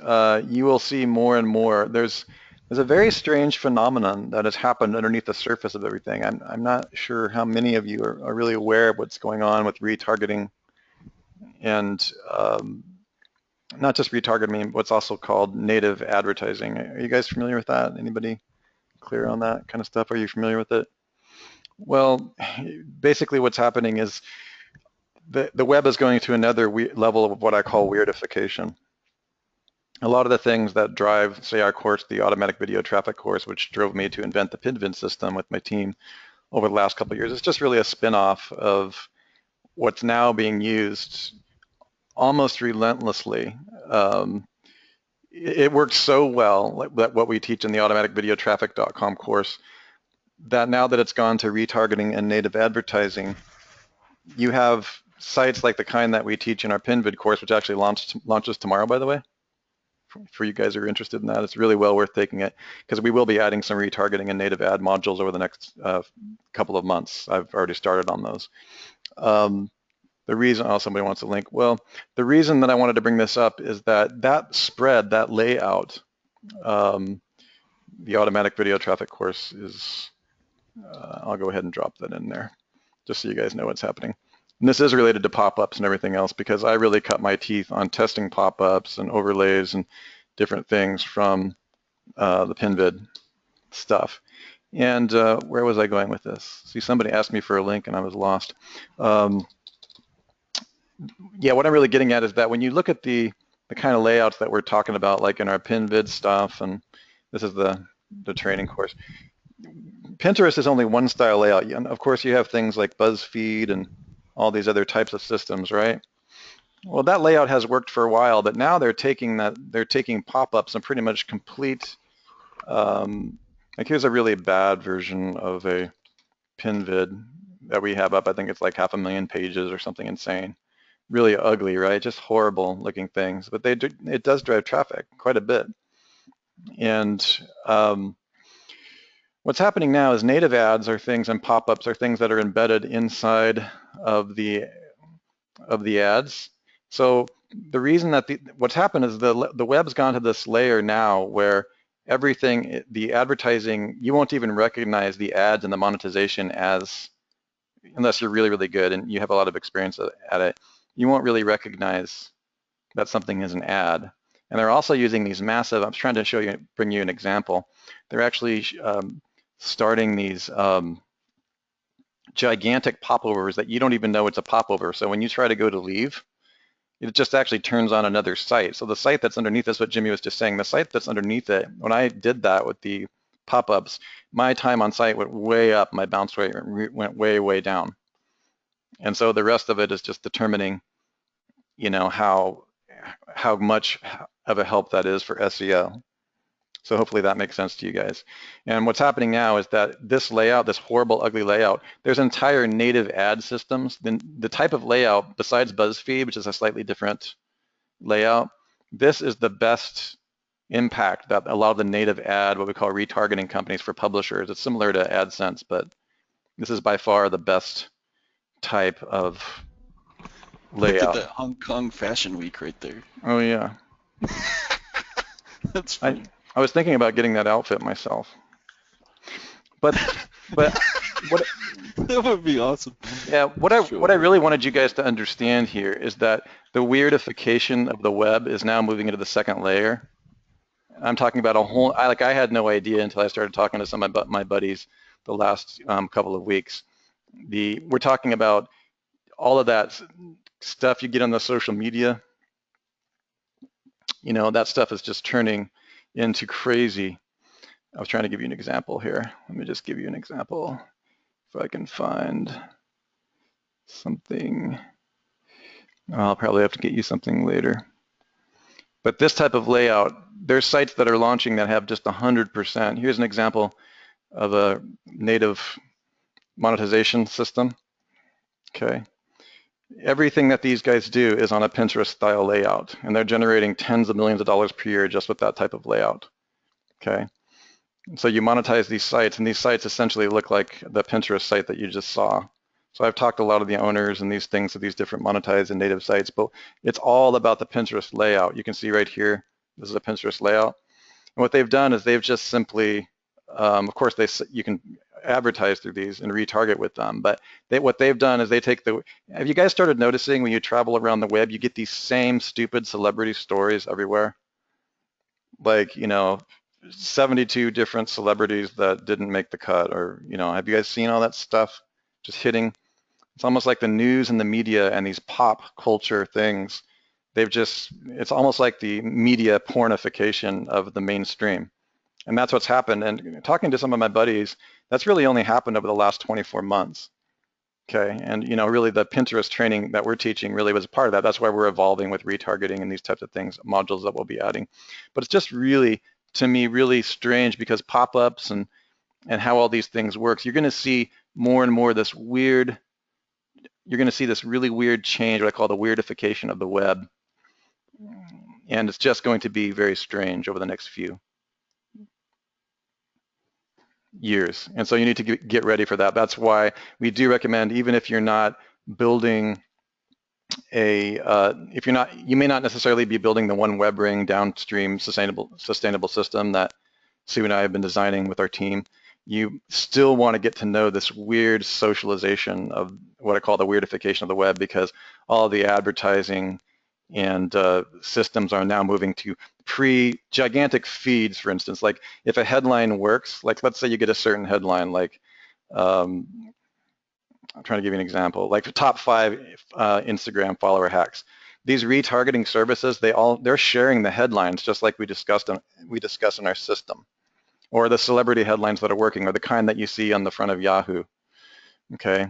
You will see more and more. There's a very strange phenomenon that has happened underneath the surface of everything. I'm not sure how many of you are really aware of what's going on with retargeting, and not just retargeting, what's also called native advertising. Are you guys familiar with that? Anybody clear on that kind of stuff? Are you familiar with it? Well, basically what's happening is the web is going to another level of what I call weirdification. A lot of the things that drive, say, our course, the automatic video traffic course, which drove me to invent the PinVid system with my team over the last couple of years, it's just really a spin-off of what's now being used almost relentlessly. It works so well, like what we teach in the automaticvideotraffic.com course, that now that it's gone to retargeting and native advertising, you have sites like the kind that we teach in our PinVid course, which actually launches tomorrow, by the way. For you guys who are interested in that, it's really well worth taking it, because we will be adding some retargeting and native ad modules over the next couple of months. I've already started on those. The reason, somebody wants a link. Well, the reason that I wanted to bring this up is that spread, that layout, the automatic video traffic course is, I'll go ahead and drop that in there, just so you guys know what's happening. And this is related to pop-ups and everything else, because I really cut my teeth on testing pop-ups and overlays and different things from the PinVid stuff. And where was I going with this? See, somebody asked me for a link and I was lost. Yeah, what I'm really getting at is that when you look at the kind of layouts that we're talking about, like in our PinVid stuff, and this is the training course, Pinterest is only one style layout. And of course, you have things like BuzzFeed and all these other types of systems, right? Well, that layout has worked for a while, but now they're taking pop-ups and pretty much complete. Like here's a really bad version of a PinVid that we have up. I think it's like 500,000 pages or something insane. Really ugly, right? Just horrible looking things, but it does drive traffic quite a bit. And what's happening now is native ads are things, and pop-ups are things that are embedded inside of the ads. So the reason that what's happened is the web's gone to this layer now where everything, the advertising, you won't even recognize the ads and the monetization as, unless you're really, really good and you have a lot of experience at it, you won't really recognize that something is an ad. And they're also using these massive, I'm trying to show you, bring you an example. They're actually starting these gigantic popovers that you don't even know it's a popover. So when you try to go to leave, it just actually turns on another site. So the site that's underneath is what Jimmy was just saying. The site that's underneath it, when I did that with the pop-ups, my time on site went way up, my bounce rate went way, way down. And so the rest of it is just determining, you know, how much of a help that is for SEO. So hopefully that makes sense to you guys. And what's happening now is that this layout, this horrible, ugly layout, there's entire native ad systems. Then the type of layout, besides BuzzFeed, which is a slightly different layout, this is the best impact that a lot of the native ad, what we call retargeting companies for publishers. It's similar to AdSense, but this is by far the best type of layout. Look at that Hong Kong Fashion Week right there. Oh yeah. That's funny. I was thinking about getting that outfit myself. But what that would be awesome. Yeah, what I really wanted you guys to understand here is that the weirdification of the web is now moving into the second layer. I'm talking about a whole, I had no idea until I started talking to some of my buddies the last couple of weeks. We're talking about all of that stuff you get on the social media. You know, that stuff is just turning into crazy. I was trying to give you an example here. Let me just give you an example. If I can find something, I'll probably have to get you something later. But this type of layout, there's sites that are launching that have just 100%. Here's an example of a native monetization system. Okay. Everything that these guys do is on a Pinterest style layout, and they're generating tens of millions of dollars per year just with that type of layout. Okay. So you monetize these sites, and these sites essentially look like the Pinterest site that you just saw. So I've talked to a lot of the owners and these things of these different monetized and native sites, but it's all about the Pinterest layout. You can see right here, this is a Pinterest layout. And what they've done is they've just simply, of course, you can advertise through these and retarget with them, but what they've done is they take have you guys started noticing when you travel around the web, you get these same stupid celebrity stories everywhere? Like, you know, 72 different celebrities that didn't make the cut, or, you know, have you guys seen all that stuff just hitting? It's almost like the news and the media and these pop culture things, it's almost like the media pornification of the mainstream. And that's what's happened. And talking to some of my buddies, that's really only happened over the last 24 months. Okay, and you know, really the Pinterest training that we're teaching really was a part of that. That's why we're evolving with retargeting and these types of things, modules that we'll be adding. But it's just really, to me, really strange because pop-ups and how all these things work. You're going to see more and more this weird, you're going to see this really weird change, what I call the weirdification of the web. And it's just going to be very strange over the next few years. And so you need to get ready for that. That's why we do recommend, even if you're not building you may not necessarily be building the one web ring downstream sustainable system that Sue and I have been designing with our team. You still want to get to know this weird socialization of what I call the weirdification of the web, because all of the advertising and systems are now moving to gigantic feeds, for instance. Like if a headline works, like let's say you get a certain headline, like I'm trying to give you an example, like the top 5 Instagram follower hacks. These retargeting services, they're sharing the headlines just like we discuss in our system, or the celebrity headlines that are working, or the kind that you see on the front of Yahoo. Okay,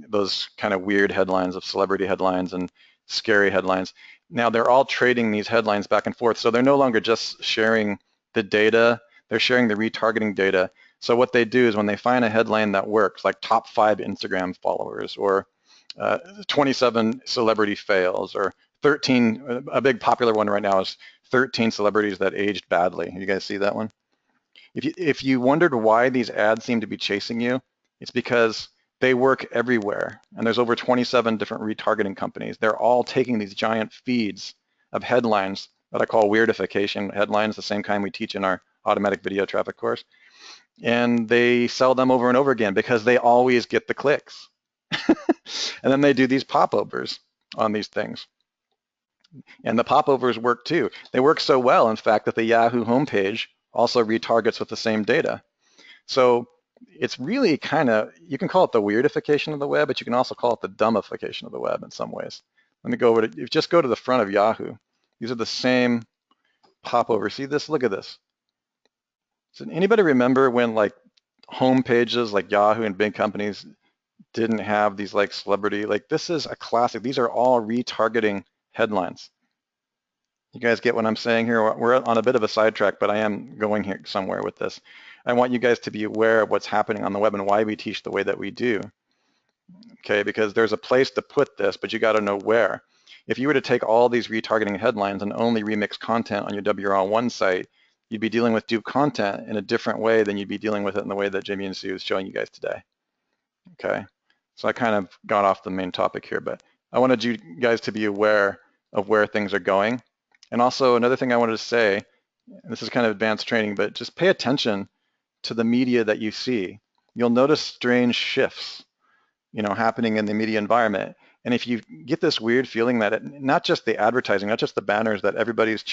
those kind of weird headlines of celebrity headlines and scary headlines. Now they're all trading these headlines back and forth. So they're no longer just sharing the data, they're sharing the retargeting data. So what they do is when they find a headline that works, like top 5 Instagram followers, or 27 celebrity fails, or 13, a big popular one right now is 13 celebrities that aged badly. You guys see that one? If you wondered why these ads seem to be chasing you, it's because they work everywhere, and there's over 27 different retargeting companies. They're all taking these giant feeds of headlines that I call weirdification headlines, the same kind we teach in our automatic video traffic course. And they sell them over and over again because they always get the clicks. And then they do these popovers on these things. And the popovers work too. They work so well, in fact, that the Yahoo homepage also retargets with the same data. So it's really kind of, you can call it the weirdification of the web, but you can also call it the dumbification of the web in some ways. Let me go over to, just go to the front of Yahoo. These are the same popover. See this? Look at this. So anybody remember when like home pages like Yahoo and big companies didn't have these like celebrity, like this is a classic. These are all retargeting headlines. You guys get what I'm saying here? We're on a bit of a sidetrack, but I am going here somewhere with this. I want you guys to be aware of what's happening on the web and why we teach the way that we do. Okay, because there's a place to put this, but you got to know where. If you were to take all these retargeting headlines and only remix content on your WRL1 site, you'd be dealing with dupe content in a different way than you'd be dealing with it in the way that Jimmy and Sue is showing you guys today. Okay, so I kind of got off the main topic here, but I wanted you guys to be aware of where things are going. And also another thing I wanted to say, and this is kind of advanced training, but just pay attention to the media that you see. You'll notice strange shifts, happening in the media environment. And if you get this weird feeling that not just the advertising, not just the banners that everyone's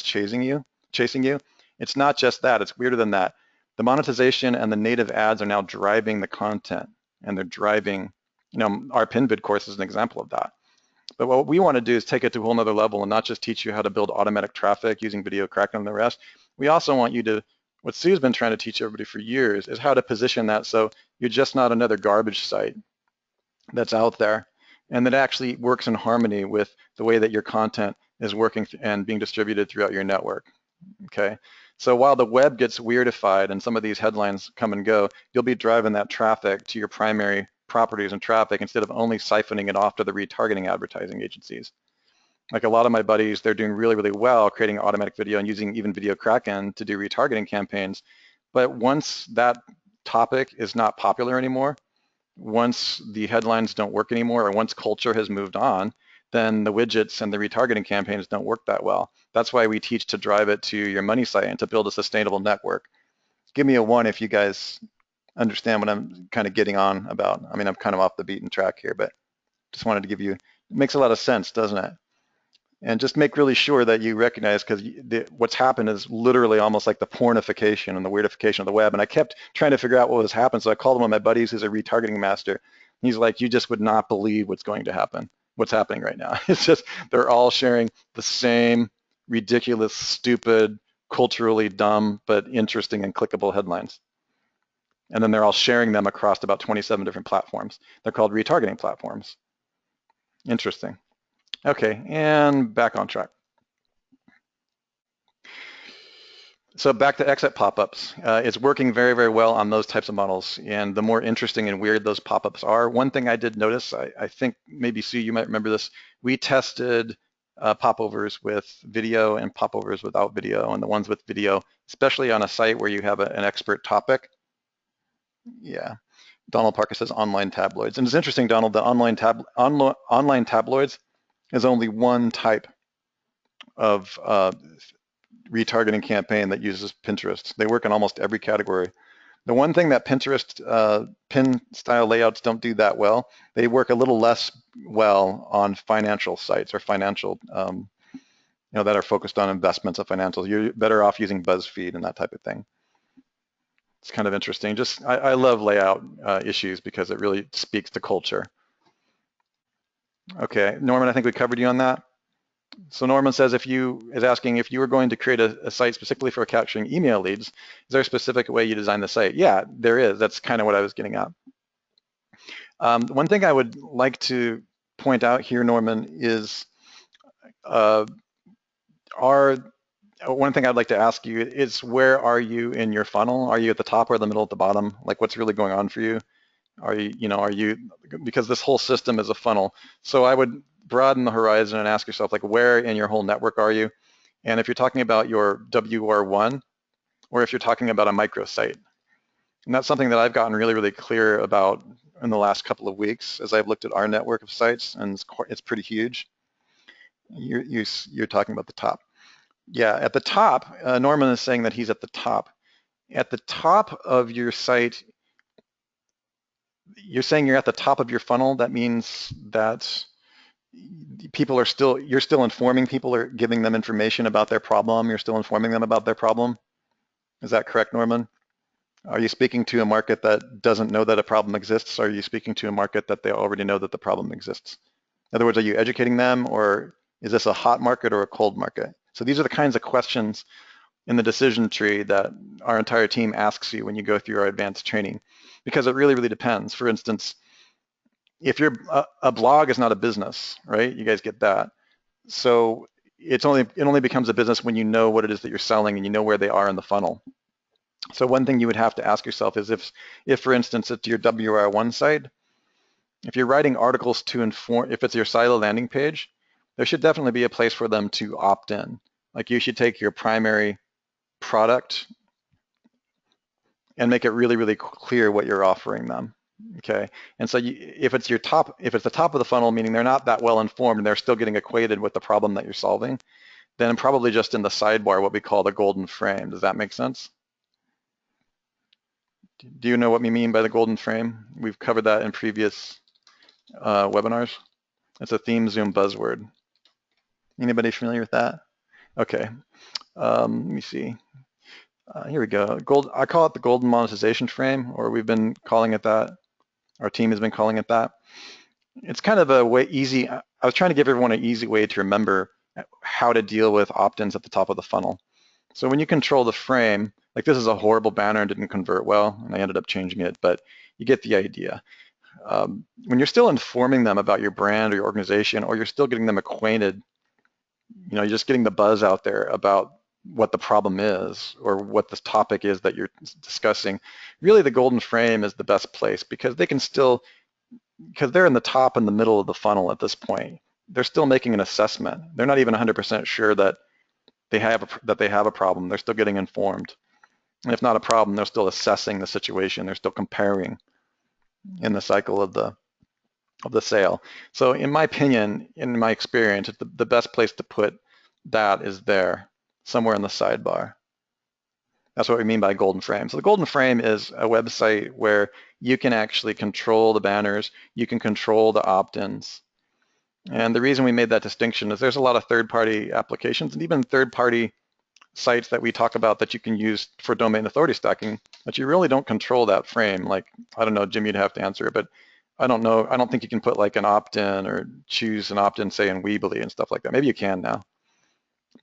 chasing you, it's not just that, it's weirder than that. The monetization and the native ads are now driving the content, and they're driving, our PinVid course is an example of that. But what we want to do is take it to a whole nother level and not just teach you how to build automatic traffic using video cracking and the rest. We also want you to, what Sue's been trying to teach everybody for years, is how to position that so you're just not another garbage site that's out there, and that actually works in harmony with the way that your content is working and being distributed throughout your network. Okay, so while the web gets weirdified and some of these headlines come and go, you'll be driving that traffic to your primary properties and traffic instead of only siphoning it off to the retargeting advertising agencies. Like a lot of my buddies, they're doing really, really well creating automatic video and using even video Kraken to do retargeting campaigns. But once that topic is not popular anymore, once the headlines don't work anymore, or once culture has moved on, then the widgets and the retargeting campaigns don't work that well. That's why we teach to drive it to your money site and to build a sustainable network. Give me a 1 if you guys understand what I'm kind of getting on about. I mean, I'm kind of off the beaten track here, but just wanted to give you, it makes a lot of sense, doesn't it? And just make really sure that you recognize, because what's happened is literally almost like the pornification and the weirdification of the web. And I kept trying to figure out what was happening. So I called one of my buddies who's a retargeting master. He's like, you just would not believe what's going to happen, what's happening right now. It's just, they're all sharing the same ridiculous, stupid, culturally dumb, but interesting and clickable headlines. And then they're all sharing them across about 27 different platforms. They're called retargeting platforms. Interesting. Okay, and back on track. So back to exit pop-ups. It's working very, very well on those types of models. And the more interesting and weird those pop-ups are, one thing I did notice, I think maybe Sue, you might remember this, we tested popovers with video and popovers without video, and the ones with video, especially on a site where you have an expert topic. Yeah, Donald Parker says online tabloids. And it's interesting, Donald, the online tabloids is only one type of retargeting campaign that uses Pinterest. They work in almost every category. The one thing that Pinterest pin style layouts don't do that well, they work a little less well on financial sites or financial, that are focused on investments of financials. You're better off using BuzzFeed and that type of thing. It's kind of interesting. Just, I love layout issues because it really speaks to culture. Okay, Norman, I think we covered you on that. So Norman says, is asking if you were going to create a site specifically for capturing email leads, is there a specific way you design the site? Yeah, there is. That's kind of what I was getting at. One thing I would like to point out here, Norman, is one thing I'd like to ask you is, where are you in your funnel? Are you at the top or the middle, at the bottom? Like, what's really going on for you? Are you, because this whole system is a funnel. So I would broaden the horizon and ask yourself, like, where in your whole network are you? And if you're talking about your WR1, or if you're talking about a microsite. And that's something that I've gotten really, really clear about in the last couple of weeks as I've looked at our network of sites, and it's pretty huge. You're talking about the top. Yeah, at the top, Norman is saying that he's at the top. At the top of your site, you're saying you're at the top of your funnel. That means that people are still, you're still informing people or giving them information about their problem. You're still informing them about their problem. Is that correct, Norman? Are you speaking to a market that doesn't know that a problem exists? Or are you speaking to a market that they already know that the problem exists? In other words, are you educating them, or is this a hot market or a cold market? So these are the kinds of questions in the decision tree that our entire team asks you when you go through our advanced training, because it really, really depends. For instance, if you're a blog is not a business, right? You guys get that. So it only becomes a business when you know what it is that you're selling and you know where they are in the funnel. So one thing you would have to ask yourself is if for instance, it's your WR1 site, if you're writing articles to inform, if it's your silo landing page, there should definitely be a place for them to opt in. Like you should take your primary product and make it really, really clear what you're offering them. Okay, and so if it's the top of the funnel, meaning they're not that well informed and they're still getting acquainted with the problem that you're solving, then probably just in the sidebar, what we call the golden frame. Does that make sense? Do you know what we mean by the golden frame? We've covered that in previous webinars. It's a theme Zoom buzzword. Anybody familiar with that? Okay, let me see. Here we go. I call it the golden monetization frame, or we've been calling it that. Our team has been calling it that. It's kind of a way easy. I was trying to give everyone an easy way to remember how to deal with opt-ins at the top of the funnel. So when you control the frame, like this is a horrible banner and didn't convert well, and I ended up changing it, but you get the idea. When you're still informing them about your brand or your organization, or you're still getting them acquainted, you're just getting the buzz out there about what the problem is or what this topic is that you're discussing, really the golden frame is the best place, because they can still, because they're in the top and the middle of the funnel at this point. They're still making an assessment. They're not even 100% sure that they have a problem. They're still getting informed. And if not a problem, they're still assessing the situation. They're still comparing in the cycle of the sale. So in my opinion, in my experience, the best place to put that is there, somewhere in the sidebar. That's what we mean by golden frame. So the golden frame is a website where you can actually control the banners, you can control the opt-ins. And the reason we made that distinction is there's a lot of third-party applications and even third-party sites that we talk about that you can use for domain authority stacking, but you really don't control that frame. Like, I don't know, Jimmy, you'd have to answer it, but I don't know. I don't think you can put like an opt-in or choose an opt-in, say in Weebly and stuff like that. Maybe you can now.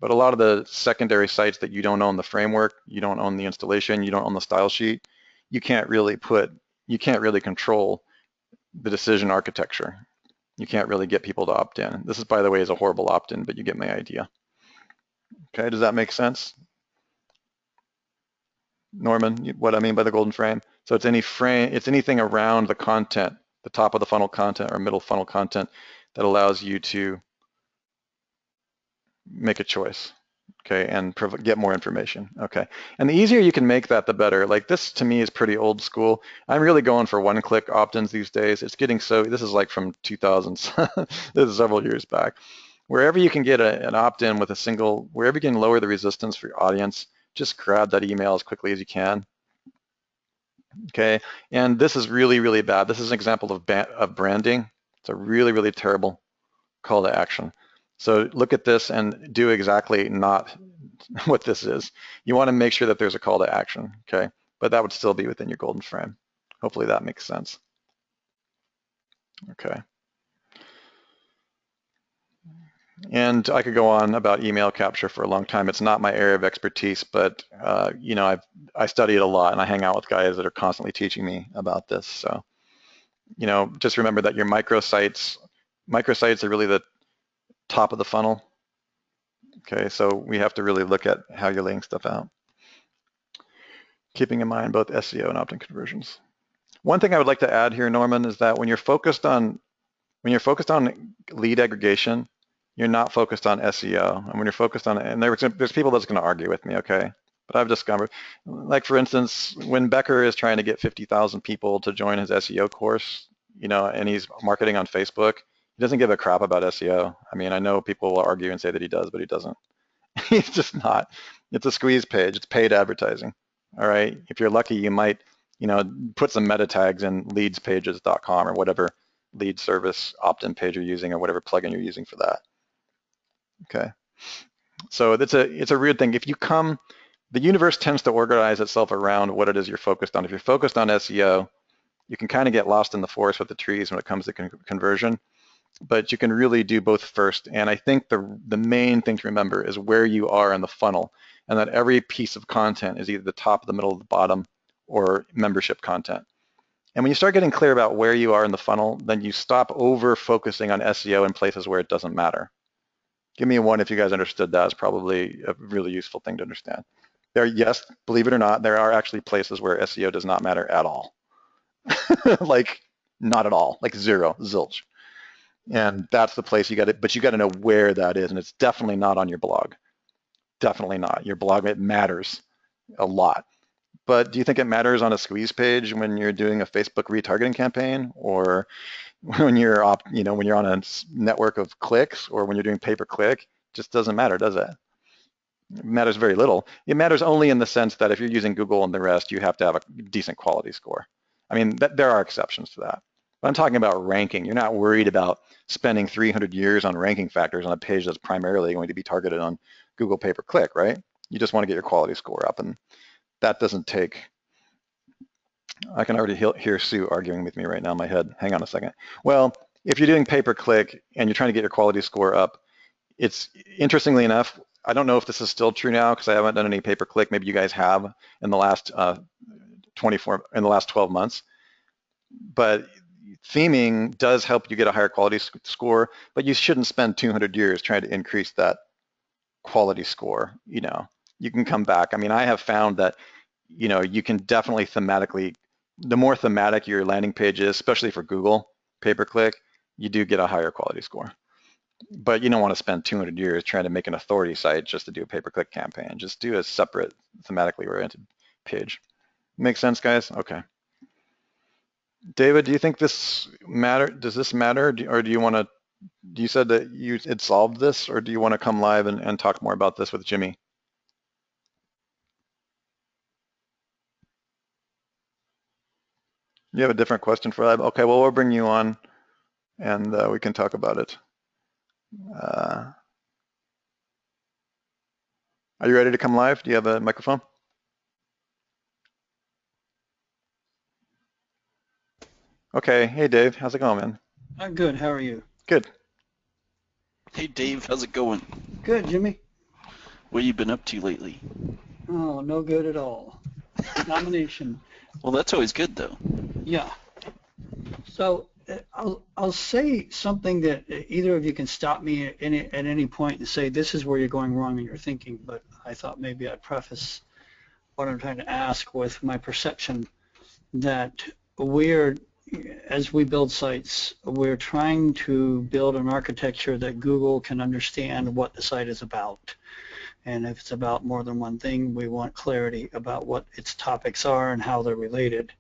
But a lot of the secondary sites that you don't own the framework, you don't own the installation, you don't own the style sheet, you can't really control the decision architecture. You can't really get people to opt in. This is, by the way, is a horrible opt-in, but you get my idea. Okay, does that make sense? Norman, what I mean by the golden frame? So it's anything around the content, the top of the funnel content or middle funnel content that allows you to make a choice, okay, and get more information, okay. And the easier you can make that, the better. Like this to me is pretty old school. I'm really going for one-click opt-ins these days. It's getting so, this is like from 2000s, this is several years back. Wherever you can get an opt-in with a single, wherever you can lower the resistance for your audience, just grab that email as quickly as you can. Okay, and this is really, really bad. This is an example of branding. It's a really, really terrible call to action. So look at this and do exactly not what this is. You want to make sure that there's a call to action, okay? But that would still be within your golden frame. Hopefully that makes sense. Okay. And I could go on about email capture for a long time. It's not my area of expertise, but I study it a lot and I hang out with guys that are constantly teaching me about this. So, just remember that your microsites are really the top of the funnel. Okay, so we have to really look at how you're laying stuff out, keeping in mind both SEO and opt-in conversions. One thing I would like to add here, Norman, is that when you're focused on lead aggregation, you're not focused on SEO. And when you're focused on, and there's people that's going to argue with me, okay? But I've discovered, like for instance, when Becker is trying to get 50,000 people to join his SEO course, and he's marketing on Facebook, he doesn't give a crap about SEO. I mean, I know people will argue and say that he does, but he doesn't. It's just not. It's a squeeze page. It's paid advertising. All right. If you're lucky, you might, put some meta tags in leadspages.com or whatever lead service opt-in page you're using or whatever plugin you're using for that. Okay. So it's a weird thing. The universe tends to organize itself around what it is you're focused on. If you're focused on SEO, you can kind of get lost in the forest with the trees when it comes to conversion, but you can really do both first. And I think the main thing to remember is where you are in the funnel, and that every piece of content is either the top, the middle, the bottom, or membership content. And when you start getting clear about where you are in the funnel, then you stop over focusing on SEO in places where it doesn't matter. Give me a one if you guys understood that. It's probably a really useful thing to understand. Yes, believe it or not, there are actually places where SEO does not matter at all. Like not at all, like zero, zilch. And that's the place but you got to know where that is. And it's definitely not on your blog. Definitely not. Your blog, it matters a lot. But do you think it matters on a squeeze page when you're doing a Facebook retargeting campaign, or when you're on a network of clicks, or when you're doing pay-per-click? Just doesn't matter, does it? It matters very little. It matters only in the sense that if you're using Google and the rest, you have to have a decent quality score. I mean, there are exceptions to that. But I'm talking about ranking. You're not worried about spending 300 years on ranking factors on a page that's primarily going to be targeted on Google pay-per-click, right? You just want to get your quality score up, and that doesn't take. I can already hear Sue arguing with me right now in my head. Hang on a second. Well, if you're doing pay-per-click and you're trying to get your quality score up, it's interestingly enough, I don't know if this is still true now because I haven't done any pay-per-click. Maybe you guys have in the last 12 months. But theming does help you get a higher quality score, but you shouldn't spend 200 years trying to increase that quality score. You can come back. I mean, I have found that, you can definitely thematically, the more thematic your landing page is, especially for Google pay-per-click, you do get a higher quality score. But you don't want to spend 200 years trying to make an authority site just to do a pay-per-click campaign. Just do a separate thematically oriented page. Make sense, guys? Okay. David, do you think this matter? Does this matter, or do you want to? You said that you had solved this, or do you want to come live and talk more about this with Jimmy? You have a different question for that? Okay, well, we'll bring you on, and we can talk about it. Are you ready to come live? Do you have a microphone? Okay. Hey, Dave. How's it going, man? I'm good. How are you? Good. Hey, Dave, how's it going? Good, Jimmy. What have you been up to lately? Oh, no good at all. Nomination. Well, that's always good, though. Yeah. So I'll say something that either of you can stop me at any point and say this is where you're going wrong in your thinking. But I thought maybe I'd preface what I'm trying to ask with my perception that as we build sites, we're trying to build an architecture that Google can understand what the site is about. And if it's about more than one thing, we want clarity about what its topics are and how they're related.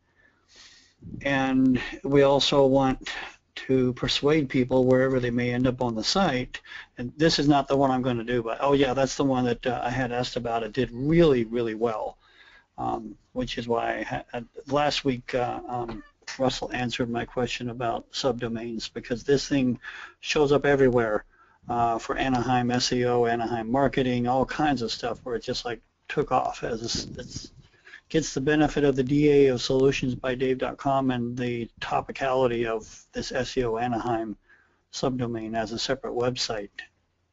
And we also want to persuade people wherever they may end up on the site. And this is not the one I'm going to do, but oh yeah, that's the one that I had asked about. It did really, really well, which is why last week Russell answered my question about subdomains, because this thing shows up everywhere for Anaheim SEO, Anaheim marketing, all kinds of stuff where it just like took off. It gets the benefit of the DA of solutionsbydave.com and the topicality of this SEO Anaheim subdomain as a separate website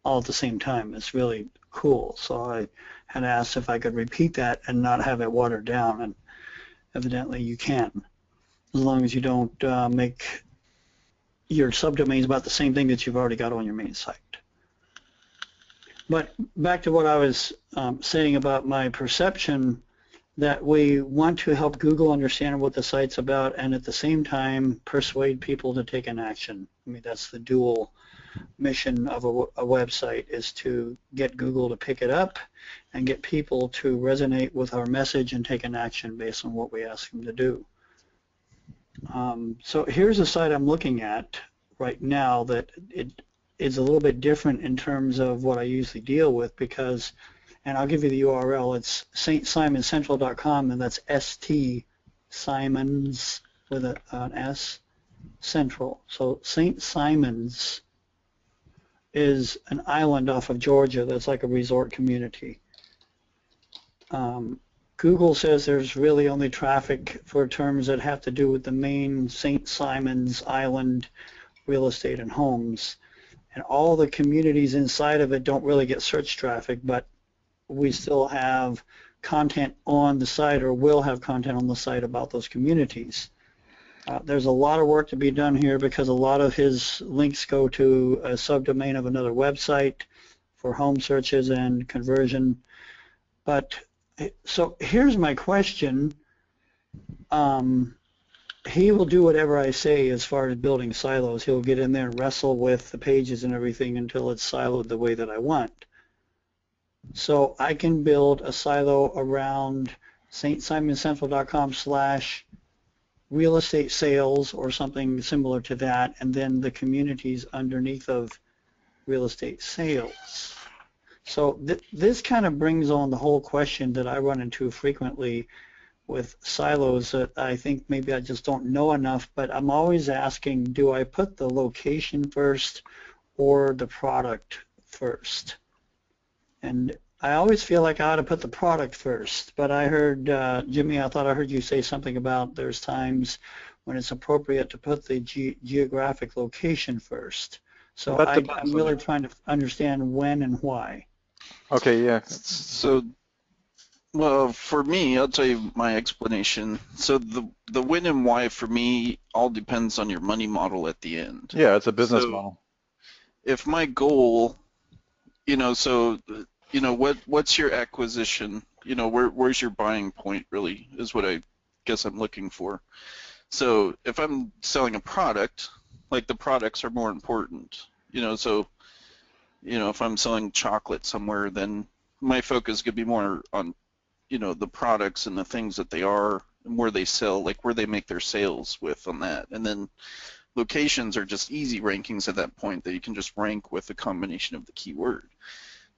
all at the same time. It's really cool. So I had asked if I could repeat that and not have it watered down, and evidently you can, as long as you don't make your subdomains about the same thing that you've already got on your main site. But back to what I was saying about my perception, that we want to help Google understand what the site's about and at the same time persuade people to take an action. I mean, that's the dual mission of a website, is to get Google to pick it up and get people to resonate with our message and take an action based on what we ask them to do. So here's a site I'm looking at right now that is a little bit different in terms of what I usually deal with because, and I'll give you the URL, it's stsimonCentral.com, and that's ST Simons with an S, Central. So St. Simons is an island off of Georgia that's like a resort community. Google says there's really only traffic for terms that have to do with the main St. Simons Island real estate and homes. And all the communities inside of it don't really get search traffic, but we still have content on the site, or will have content on the site about those communities. There's a lot of work to be done here because a lot of his links go to a subdomain of another website for home searches and conversion. But so here's my question. He will do whatever I say as far as building silos. He'll get in there and wrestle with the pages and everything until it's siloed the way that I want. So I can build a silo around stsimonCentral.com/real estate sales or something similar to that, and then the communities underneath of real estate sales. So this kind of brings on the whole question that I run into frequently with silos that I think maybe I just don't know enough, but I'm always asking, do I put the location first or the product first? And I always feel like I ought to put the product first, but I heard, Jimmy, I thought I heard you say something about there's times when it's appropriate to put the geographic location first. So I'm really trying to understand when and why. Okay, yeah. So, well, for me, I'll tell you my explanation. So the when and why for me all depends on your money model at the end. Yeah, it's a business model. If my goal, what's your acquisition? Where's your buying point really is what I guess I'm looking for. So if I'm selling a product, like the products are more important. If I'm selling chocolate somewhere, then my focus could be more on the products and the things that they are and where they sell, like where they make their sales with on that. And then locations are just easy rankings at that point that you can just rank with a combination of the keyword.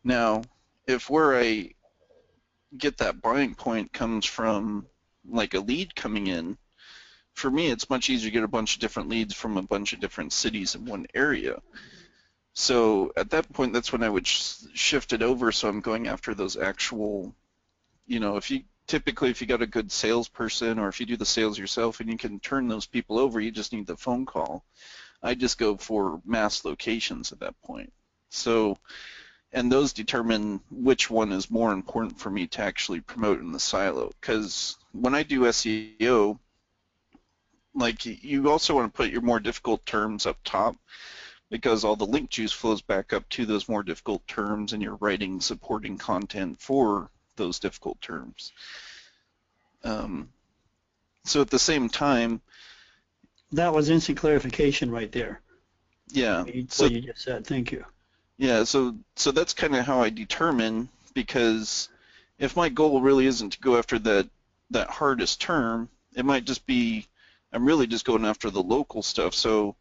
Now, if where I get that buying point comes from like a lead coming in, for me it's much easier to get a bunch of different leads from a bunch of different cities in one area. So at that point, that's when I would shift it over, so I'm going after those actual, if you got a good salesperson, or if you do the sales yourself and you can turn those people over, you just need the phone call. I just go for mass locations at that point. So, and those determine which one is more important for me to actually promote in the silo. Because when I do SEO, like, you also want to put your more difficult terms up top, because all the link juice flows back up to those more difficult terms, and you're writing supporting content for those difficult terms. So at the same time, that was instant clarification right there. Yeah. What you just said. Thank you. Yeah. So that's kind of how I determine, because if my goal really isn't to go after that hardest term, it might just be I'm really just going after the local stuff. So,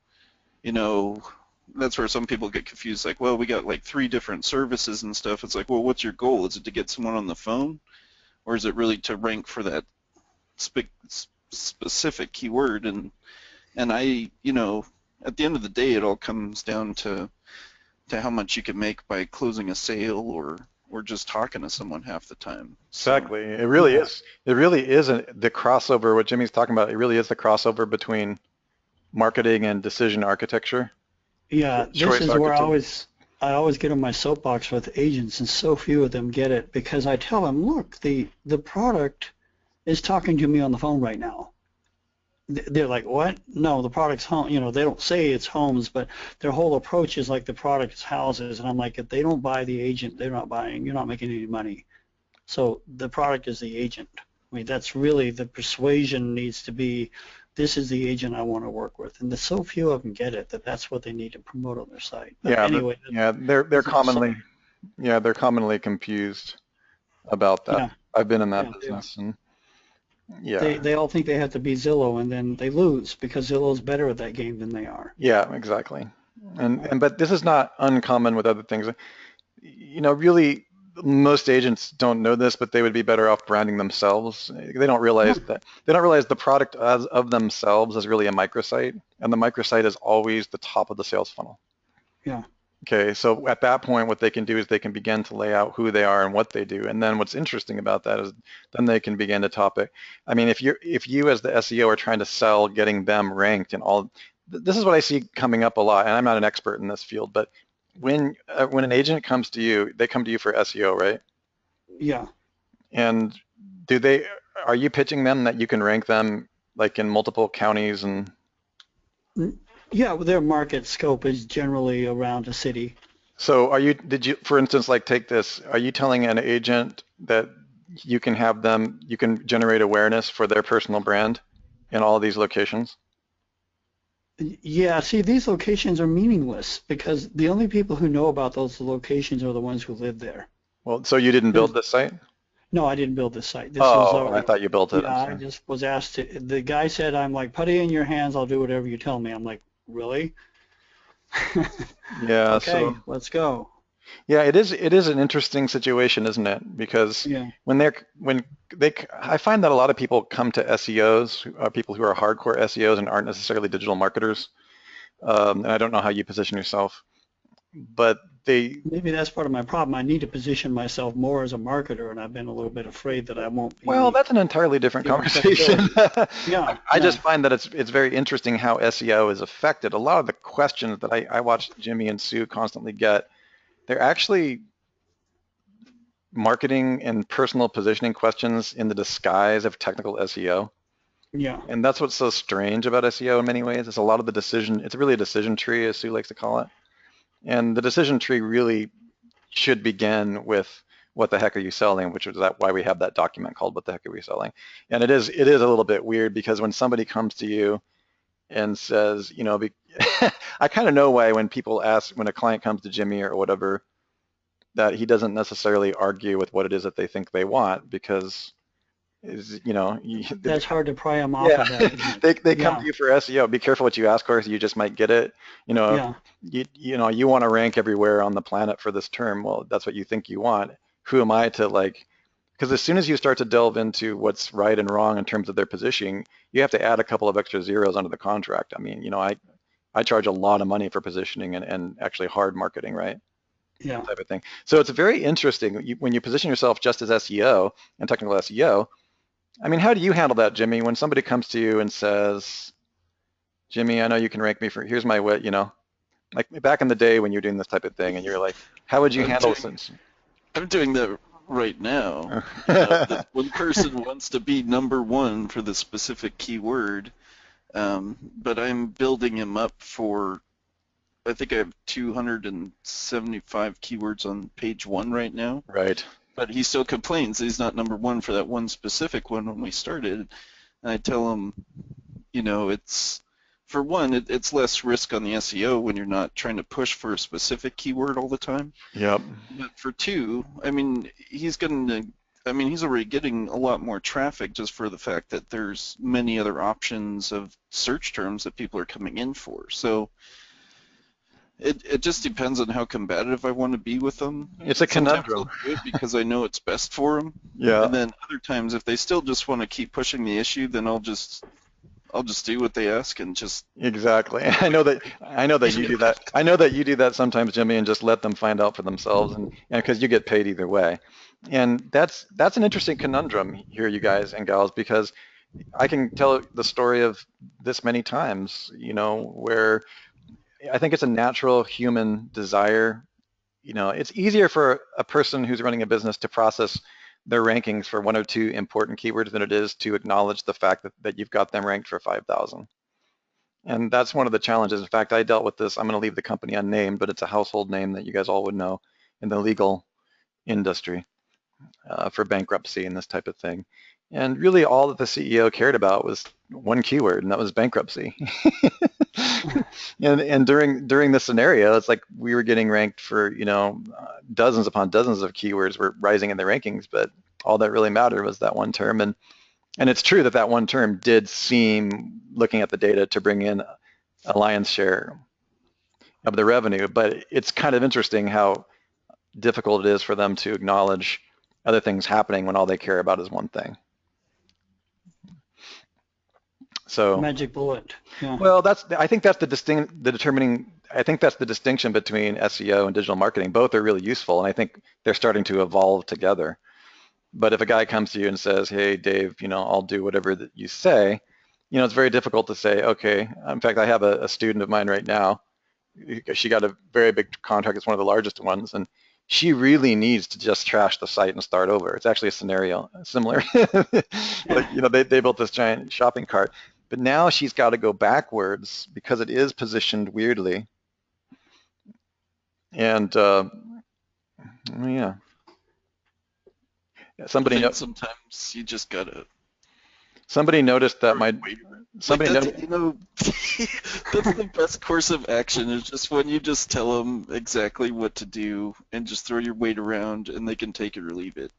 that's where some people get confused, like, well, we got like 3 different services and stuff. It's like, well, what's your goal? Is it to get someone on the phone, or is it really to rank for that specific keyword? And I, at the end of the day, it all comes down to how much you can make by closing a sale or just talking to someone half the time. Exactly. It really is. It really is the crossover. What Jimmy's talking about, it really is the crossover between marketing and decision architecture. Yeah, this is where I always get on my soapbox with agents, and so few of them get it, because I tell them, look, the product is talking to me on the phone right now. They're like, what? No, the product's home. They don't say it's homes, but their whole approach is like the product is houses. And I'm like, if they don't buy the agent, they're not buying. You're not making any money. So the product is the agent. I mean, that's really the persuasion needs to be, this is the agent I want to work with. And so few of them get it, that's what they need to promote on their site. But anyway, they're commonly confused about that. Yeah. I've been in that business, and they all think they have to be Zillow, and then they lose because Zillow's better at that game than they are. Yeah, exactly. But this is not uncommon with other things. Really, most agents don't know this, but they would be better off branding themselves. They don't realize that the product of themselves is really a microsite, and the microsite is always the top of the sales funnel. Yeah. Okay, so at that point, what they can do is they can begin to lay out who they are and what they do. And then what's interesting about that is then they can begin to topic. I mean, if you as the SEO are trying to sell getting them ranked and all, this is what I see coming up a lot. And I'm not an expert in this field, but when an agent comes to you, they come to you for SEO, right? Yeah. And are you pitching them that you can rank them like in multiple counties and? Yeah, well, their market scope is generally around a city. So did you, for instance, like take this, are you telling an agent that you can generate awareness for their personal brand in all of these locations? Yeah, see, these locations are meaningless because the only people who know about those locations are the ones who live there. Well, so you didn't build this site? No, I didn't build this site. This was Oh, I already, thought you built it. I'm yeah, I sorry. just was asked to, the guy said, I'm like, put it in your hands, I'll do whatever you tell me. I'm like, really? Yeah, Okay, let's go. yeah, it is an interesting situation, isn't it? Because Yeah. I find that a lot of people come to SEOs, people who are hardcore SEOs and aren't necessarily digital marketers. And I don't know how you position yourself, but Maybe that's part of my problem. I need to position myself more as a marketer, and I've been a little bit afraid that I won't well, be that's an entirely different given conversation. credibility. Yeah, I yeah, just find that it's very interesting how SEO is affected. A lot of the questions that I watch Jimmy and Sue constantly get, they're actually marketing and personal positioning questions in the disguise of technical SEO. yeah, And that's what's so strange about SEO in many ways. It's a lot of the decision, it's really a decision tree, as Sue likes to call it. And the decision tree really should begin with what the heck are you selling, which is why we have that document called What the Heck Are We Selling? And it is a little bit weird because when somebody comes to you and says, I kind of know why when a client comes to Jimmy or whatever, that he doesn't necessarily argue with what it is that they think they want because that's hard to pry them off yeah, of that, isn't it? they come Yeah, to you for SEO. Be careful what you ask for, you just might get it. You know, yeah, you want to rank everywhere on the planet for this term. Well, that's what you think you want. Who am I to because as soon as you start to delve into what's right and wrong in terms of their positioning, you have to add a couple of extra zeros onto the contract. I mean, I charge a lot of money for positioning and actually hard marketing, right? yeah. Type of thing. So it's very interesting when you position yourself just as SEO and technical SEO. I mean, how do you handle that, Jimmy, when somebody comes to you and says, Jimmy, I know you can rank me here's my what, like back in the day when you're doing this type of thing and you're like, how would you I'm handle doing this? I'm doing that right now. That one person wants to be number one for the specific keyword, but I'm building him up for. I think I have 275 keywords on page one right now. Right. But he still complains that he's not number one for that one specific one when we started. And I tell him, it's for one, it's less risk on the SEO when you're not trying to push for a specific keyword all the time. Yep. But for two, I mean, he's already getting a lot more traffic just for the fact that there's many other options of search terms that people are coming in for. So it just depends on how combative I want to be with them. It's a Sometimes conundrum. I'll do it because I know it's best for them. Yeah. And then other times, if they still just want to keep pushing the issue, then I'll just do what they ask and just. Exactly. I know that you do that. I know that you do that sometimes, Jimmy, and just let them find out for themselves, and because you get paid either way. And that's an interesting conundrum here, you guys and gals, because I can tell the story of this many times, where I think it's a natural human desire. It's easier for a person who's running a business to process their rankings for one or two important keywords than it is to acknowledge the fact that you've got them ranked for 5,000. And that's one of the challenges. In fact, I dealt with this. I'm going to leave the company unnamed, but it's a household name that you guys all would know in the legal industry for bankruptcy and this type of thing. And really all that the CEO cared about was one keyword, and that was bankruptcy. and during this scenario, it's like we were getting ranked for, dozens upon dozens of keywords were rising in the rankings, but all that really mattered was that one term. And it's true that one term did seem, looking at the data, to bring in a lion's share. of the revenue. But it's kind of interesting how difficult it is for them to acknowledge other things happening when all they care about is one thing. So Magic bullet. Yeah. well, I think that's the distinction between SEO and digital marketing. Both are really useful, and I think they're starting to evolve together. But if a guy comes to you and says, "Hey, Dave, I'll do whatever that you say," it's very difficult to say, "Okay." In fact, I have a student of mine right now. She got a very big contract. It's one of the largest ones, and she really needs to just trash the site and start over. It's actually a scenario similar. They built this giant shopping cart. But now she's got to go backwards because it is positioned weirdly. And yeah. I think sometimes you just gotta. Somebody noticed that that's the best course of action is just when you just tell them exactly what to do and just throw your weight around and they can take it or leave it.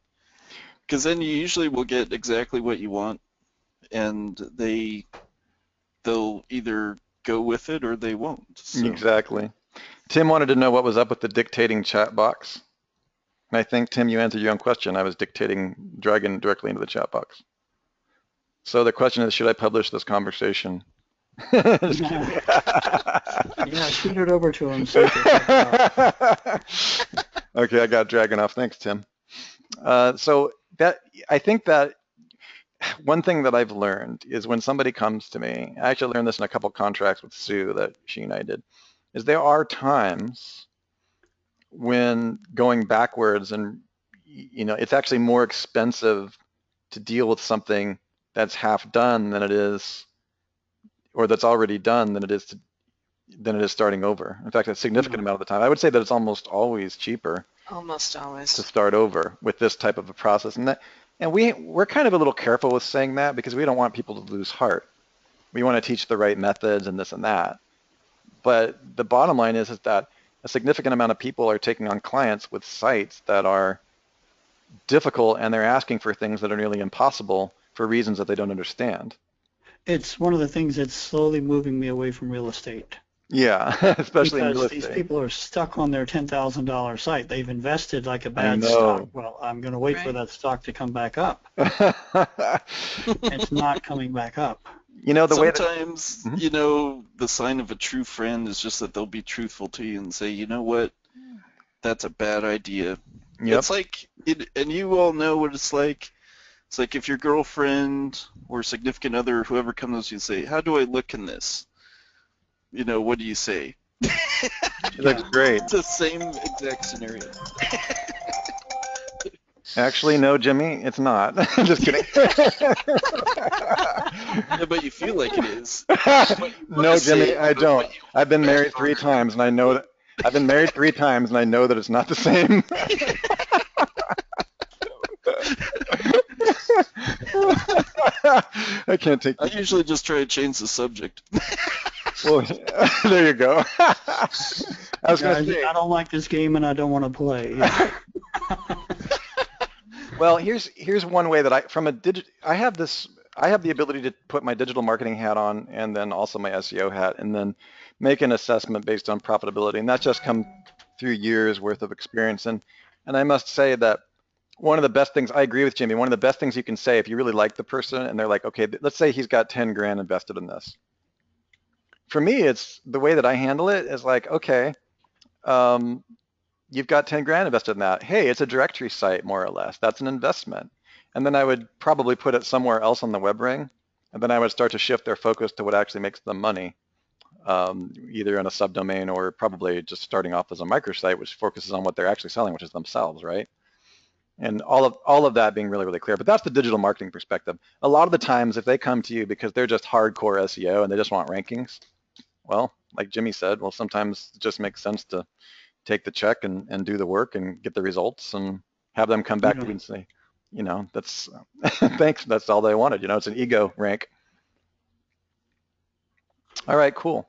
Because then you usually will get exactly what you want, and they'll either go with it or they won't. So. Exactly. Tim wanted to know what was up with the dictating chat box. And I think, Tim, you answered your own question. I was dragging directly into the chat box. So the question is, should I publish this conversation? Yeah, shoot it over to him. So okay, I got dragging off. Thanks, Tim. So I think that one thing that I've learned is when somebody comes to me, I actually learned this in a couple contracts with Sue that she and I did, is there are times when going backwards and, it's actually more expensive to deal with something that's half done than it is, or that's already done than it is starting over. In fact, a significant amount of the time. I would say that it's almost always cheaper. Almost always. To start over with this type of a process. And we're kind of a little careful with saying that because we don't want people to lose heart. We want to teach the right methods and this and that. But the bottom line is that a significant amount of people are taking on clients with sites that are difficult, and they're asking for things that are nearly impossible for reasons that they don't understand. It's one of the things that's slowly moving me away from real estate. Yeah, especially in real estate. These people are stuck on their $10,000 site. They've invested like a bad stock. Well, I'm going to wait for that stock to come back up. It's not coming back up. Sometimes, the sign of a true friend is just that they'll be truthful to you and say, you know what, that's a bad idea. Yep. It's like, and you all know what it's like. It's like if your girlfriend or significant other, whoever comes to you and say, how do I look in this? What do you say? It looks great. It's the same exact scenario. Actually, no, Jimmy, it's not. Just kidding. Yeah, but you feel like it is. No, Jimmy, I don't. I've been married 3 times, and I know that. I've been married 3 times, and I know that it's not the same. I can't take. I usually just try to change the subject. Well, there you go. I was going to say, I don't like this game, and I don't want to play. Yeah. Well, here's one way that I have the ability to put my digital marketing hat on and then also my SEO hat and then make an assessment based on profitability, and that's just come through years worth of experience. And I must say that one of the best things, I agree with Jimmy, one of the best things you can say if you really like the person and they're like, okay, let's say he's got 10 grand invested in this. For me, it's the way that I handle it is like, okay, you've got 10 grand invested in that. Hey, it's a directory site, more or less. That's an investment. And then I would probably put it somewhere else on the web ring. And then I would start to shift their focus to what actually makes them money, either in a subdomain or probably just starting off as a microsite, which focuses on what they're actually selling, which is themselves, right? And all of that being really, really clear. But that's the digital marketing perspective. A lot of the times, if they come to you because they're just hardcore SEO and they just want rankings, well, like Jimmy said, well, sometimes it just makes sense to take the check and do the work and get the results and have them come back to you and say, that's thanks, that's all they wanted. It's an ego rank. All right, cool.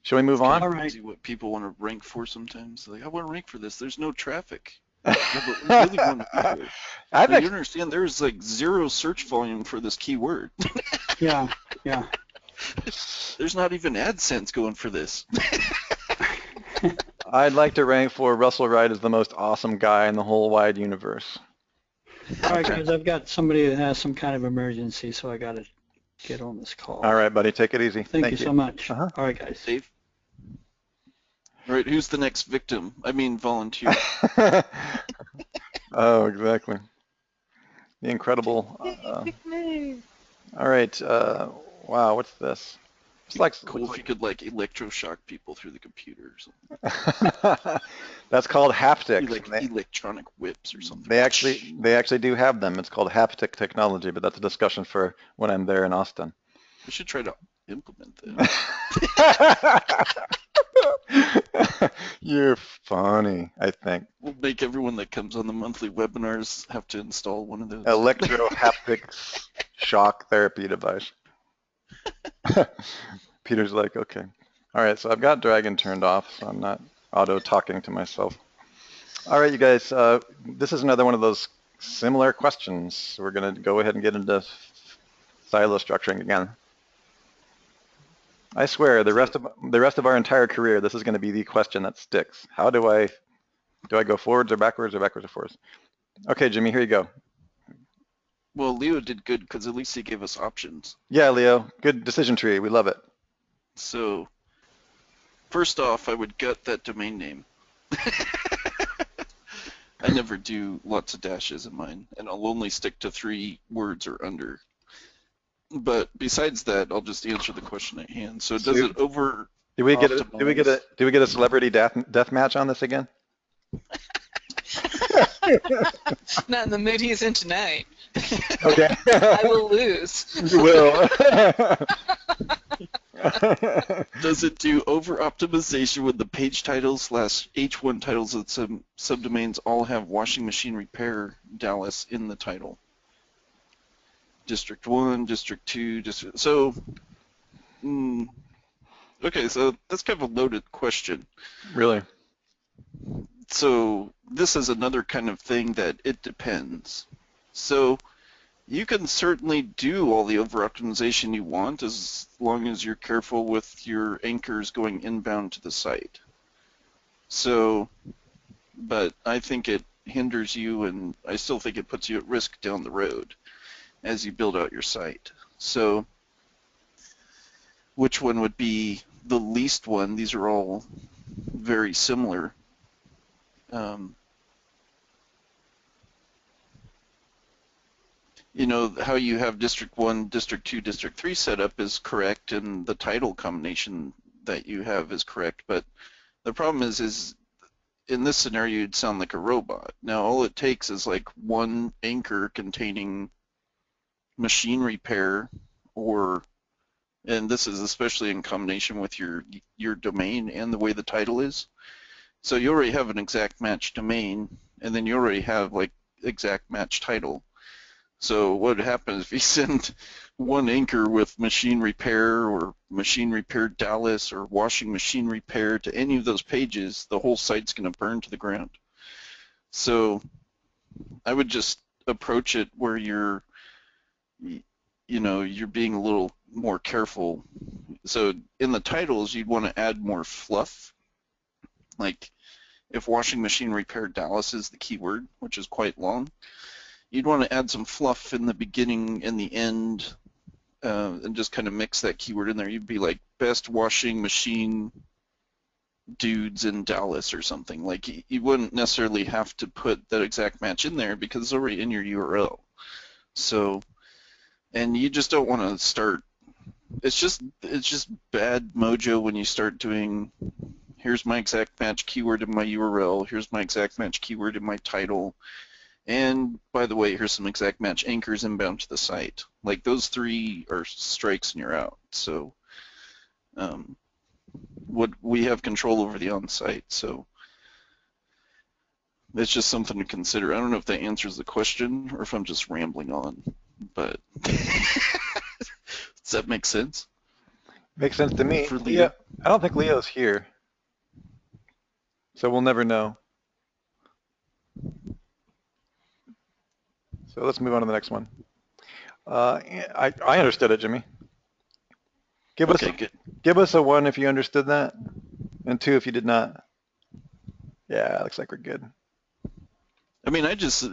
Shall we move on? All right. Crazy what people want to rank for sometimes. Like, I want to rank for this. There's no traffic. Yeah, but we really want to do it. You understand there's like 0 search volume for this keyword. Yeah. There's not even AdSense going for this. I'd like to rank for Russell Wright as the most awesome guy in the whole wide universe. All right, guys, I've got somebody that has some kind of emergency, so I got to get on this call. All right, buddy, take it easy. Thank you so much. Uh-huh. All right, guys. Dave? All right, who's the next victim? I mean volunteer. Oh, exactly. The incredible. All right. Wow, what's this? It's like Cool if you could like electroshock people through the computer or something. That's called haptics. Like electronic whips or something. They actually do have them. It's called haptic technology, but that's a discussion for when I'm there in Austin. We should try to implement that. You're funny, I think. We'll make everyone that comes on the monthly webinars have to install one of those. Electrohaptic shock therapy device. Peter's like, okay. All right, so I've got Dragon turned off, so I'm not auto-talking to myself. All right, you guys, this is another one of those similar questions. We're going to go ahead and get into silo structuring again. I swear, the rest of our entire career, this is going to be the question that sticks. How do I go forwards or backwards or forwards? Okay, Jimmy, here you go. Well, Leo did good because at least he gave us options. Yeah, Leo, good decision tree. We love it. So, first off, I would gut that domain name. I never do lots of dashes in mine, and I'll only stick to 3 words or under. But besides that, I'll just answer the question at hand. So does it over? Do we get a celebrity death match on this again? Not in the mood he's in tonight. Okay. I will lose. You will. Does it do over optimization when the page titles / H1 titles of some subdomains all have washing machine repair Dallas in the title? District 1, District 2, District... So, okay, so that's kind of a loaded question. Really? So this is another kind of thing that it depends. So you can certainly do all the over-optimization you want as long as you're careful with your anchors going inbound to the site. So, but I think it hinders you, and I still think it puts you at risk down the road as you build out your site. So which one would be the least one? These are all very similar. You know, how you have District 1, District 2, District 3 set up is correct, and the title combination that you have is correct, but the problem is in this scenario you'd sound like a robot. Now all it takes is like one anchor containing machine repair, and this is especially in combination with your domain and the way the title is. So you already have an exact match domain, and then you already have like exact match title. So what happens if you send one anchor with machine repair or machine repair Dallas or washing machine repair to any of those pages, the whole site's going to burn to the ground. So I would just approach it where you're being a little more careful. So in the titles, you'd want to add more fluff. Like if washing machine repair Dallas is the keyword, which is quite long, you'd want to add some fluff in the beginning and the end, and just kind of mix that keyword in there. You'd be like best washing machine dudes in Dallas or something. Like you wouldn't necessarily have to put that exact match in there because it's already in your URL. So, and you just don't want to start. It's just bad mojo when you start doing, here's my exact match keyword in my URL, here's my exact match keyword in my title, and by the way, here's some exact match anchors inbound to the site. Like those 3 are strikes and you're out. So we have control over the on-site, so it's just something to consider. I don't know if that answers the question or if I'm just rambling on, but does that make sense? Makes sense to me. For Leo? Yeah, I don't think Leo's here, so we'll never know. So let's move on to the next one. I understood it, Jimmy. Give us a 1 if you understood that, and 2 if you did not. Yeah, looks like we're good. I mean, I just,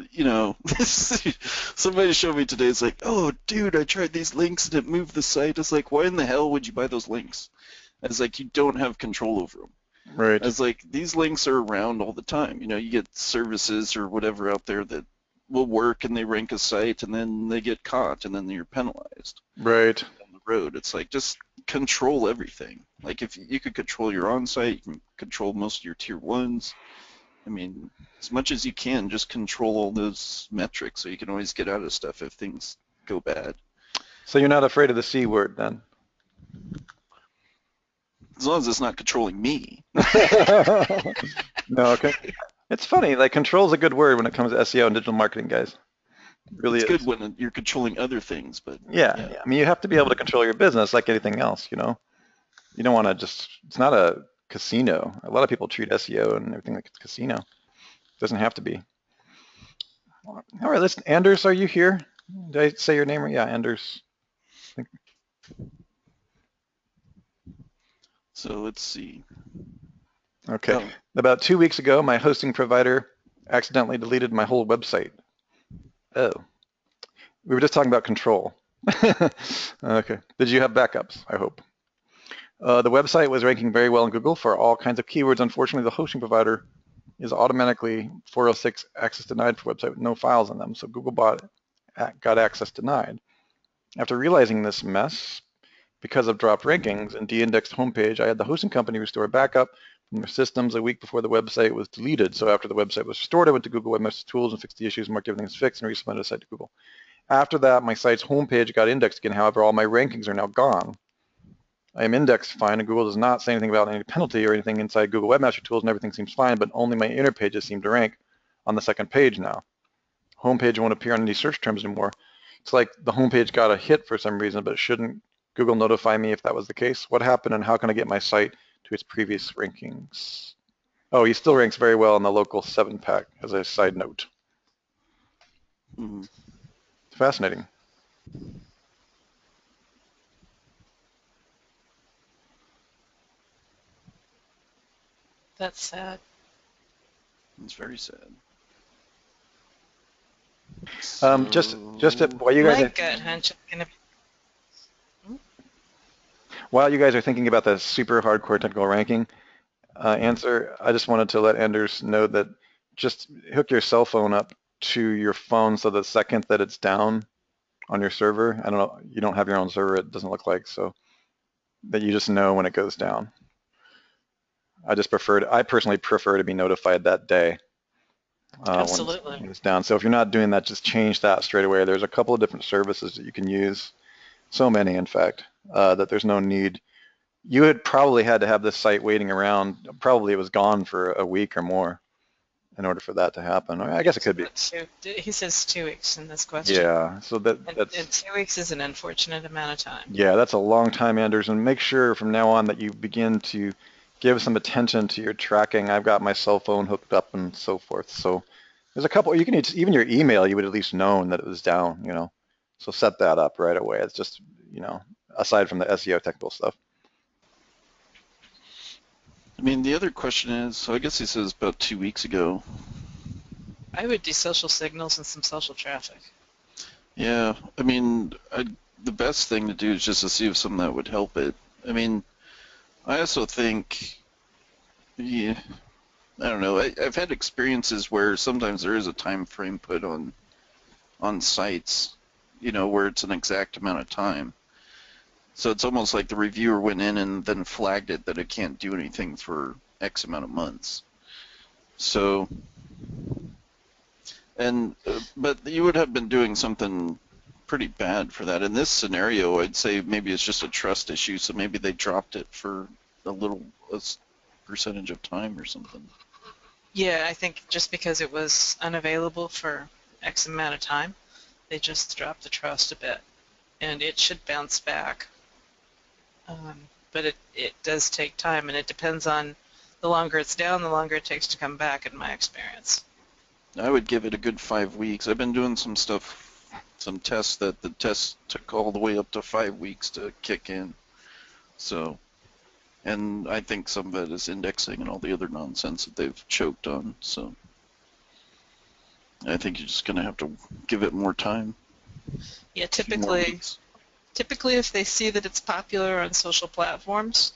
somebody showed me today, it's like, oh, dude, I tried these links and it moved the site. It's like, why in the hell would you buy those links? It's like, you don't have control over them. Right. It's like, these links are around all the time. You get services or whatever out there that will work and they rank a site and then they get caught and then you're penalized Right. down the road. It's like, just control everything. Like, if you could control your on-site, you can control most of your tier ones. I mean, as much as you can, just control all those metrics so you can always get out of stuff if things go bad. So you're not afraid of the C word then? As long as it's not controlling me. No, okay. It's funny, like control is a good word when it comes to SEO and digital marketing, guys. It really It's is. good when you're controlling other things, but Yeah. I mean, you have to be able to control your business like anything else, You don't want to it's not a casino. A lot of people treat SEO and everything like it's a casino. It doesn't have to be. All right, listen, Anders, are you here? Did I say your name right? Yeah, Anders. So let's see. Okay. Oh, About 2 weeks ago, my hosting provider accidentally deleted my whole website. Oh. We were just talking about control. Okay. Did you have backups? I hope. The website was ranking very well in Google for all kinds of keywords. Unfortunately, the hosting provider is automatically 406 access denied for website with no files on them. So Googlebot got access denied. After realizing this mess, because of dropped rankings and de-indexed homepage, I had the hosting company restore backup from their systems a week before the website was deleted. So after the website was restored, I went to Google Webmaster Tools and fixed the issues, marked everything as fixed, and resubmitted the site to Google. After that, my site's homepage got indexed again. However, all my rankings are now gone. I am indexed fine, and Google does not say anything about any penalty or anything inside Google Webmaster Tools, and everything seems fine, but only my inner pages seem to rank on the second page now. Homepage won't appear on any search terms anymore. It's like the homepage got a hit for some reason, but shouldn't Google notify me if that was the case? What happened, and how can I get my site to its previous rankings? Oh, he still ranks very well in the local 7-pack, as a side note. Fascinating. That's sad. it's very sad. Just while you guys My are, gut hunch is going to while you guys are thinking about the super hardcore technical ranking answer, I just wanted to let Anders know that just hook your cell phone up to your phone so the second that it's down on your server, I don't know, you don't have your own server, it doesn't look like, so that you just know when it goes down. I personally prefer to be notified that day absolutely. when it's down. So if you're not doing that, just change that straight away. There's a couple of different services that you can use, so many in fact, that there's no need. You had probably had to have this site waiting around, probably it was gone for a week or more in order for that to happen. I guess it could be. He says 2 weeks in this question. Yeah, so And that's 2 weeks is an unfortunate amount of time. yeah, that's a long time, Anders, and make sure from now on that you begin to give some attention to your tracking. I've got my cell phone hooked up and so forth. So there's a couple, you can even your email, you would at least known that it was down, So set that up right away. It's just, aside from the SEO technical stuff. I mean, the other question is, so I guess he says about 2 weeks ago. I would do social signals and some social traffic. Yeah, I mean, the best thing to do is just to see if something that would help it. I mean, I also think, yeah, I don't know. I've had experiences where sometimes there is a time frame put on sites, where it's an exact amount of time. So it's almost like the reviewer went in and then flagged it that it can't do anything for X amount of months. So, but you would have been doing something pretty bad for that. In this scenario, I'd say maybe it's just a trust issue, so maybe they dropped it for a percentage of time or something. Yeah, I think just because it was unavailable for X amount of time, they just dropped the trust a bit, and it should bounce back. But it does take time, and it depends on the longer it's down, the longer it takes to come back, in my experience. I would give it a good 5 weeks. I've been doing some tests that the tests took all the way up to 5 weeks to kick in. So And I think some of it is indexing and all the other nonsense that they've choked on. So I think you're just going to have to give it more time. Yeah, A few more weeks. typically if they see that it's popular on social platforms,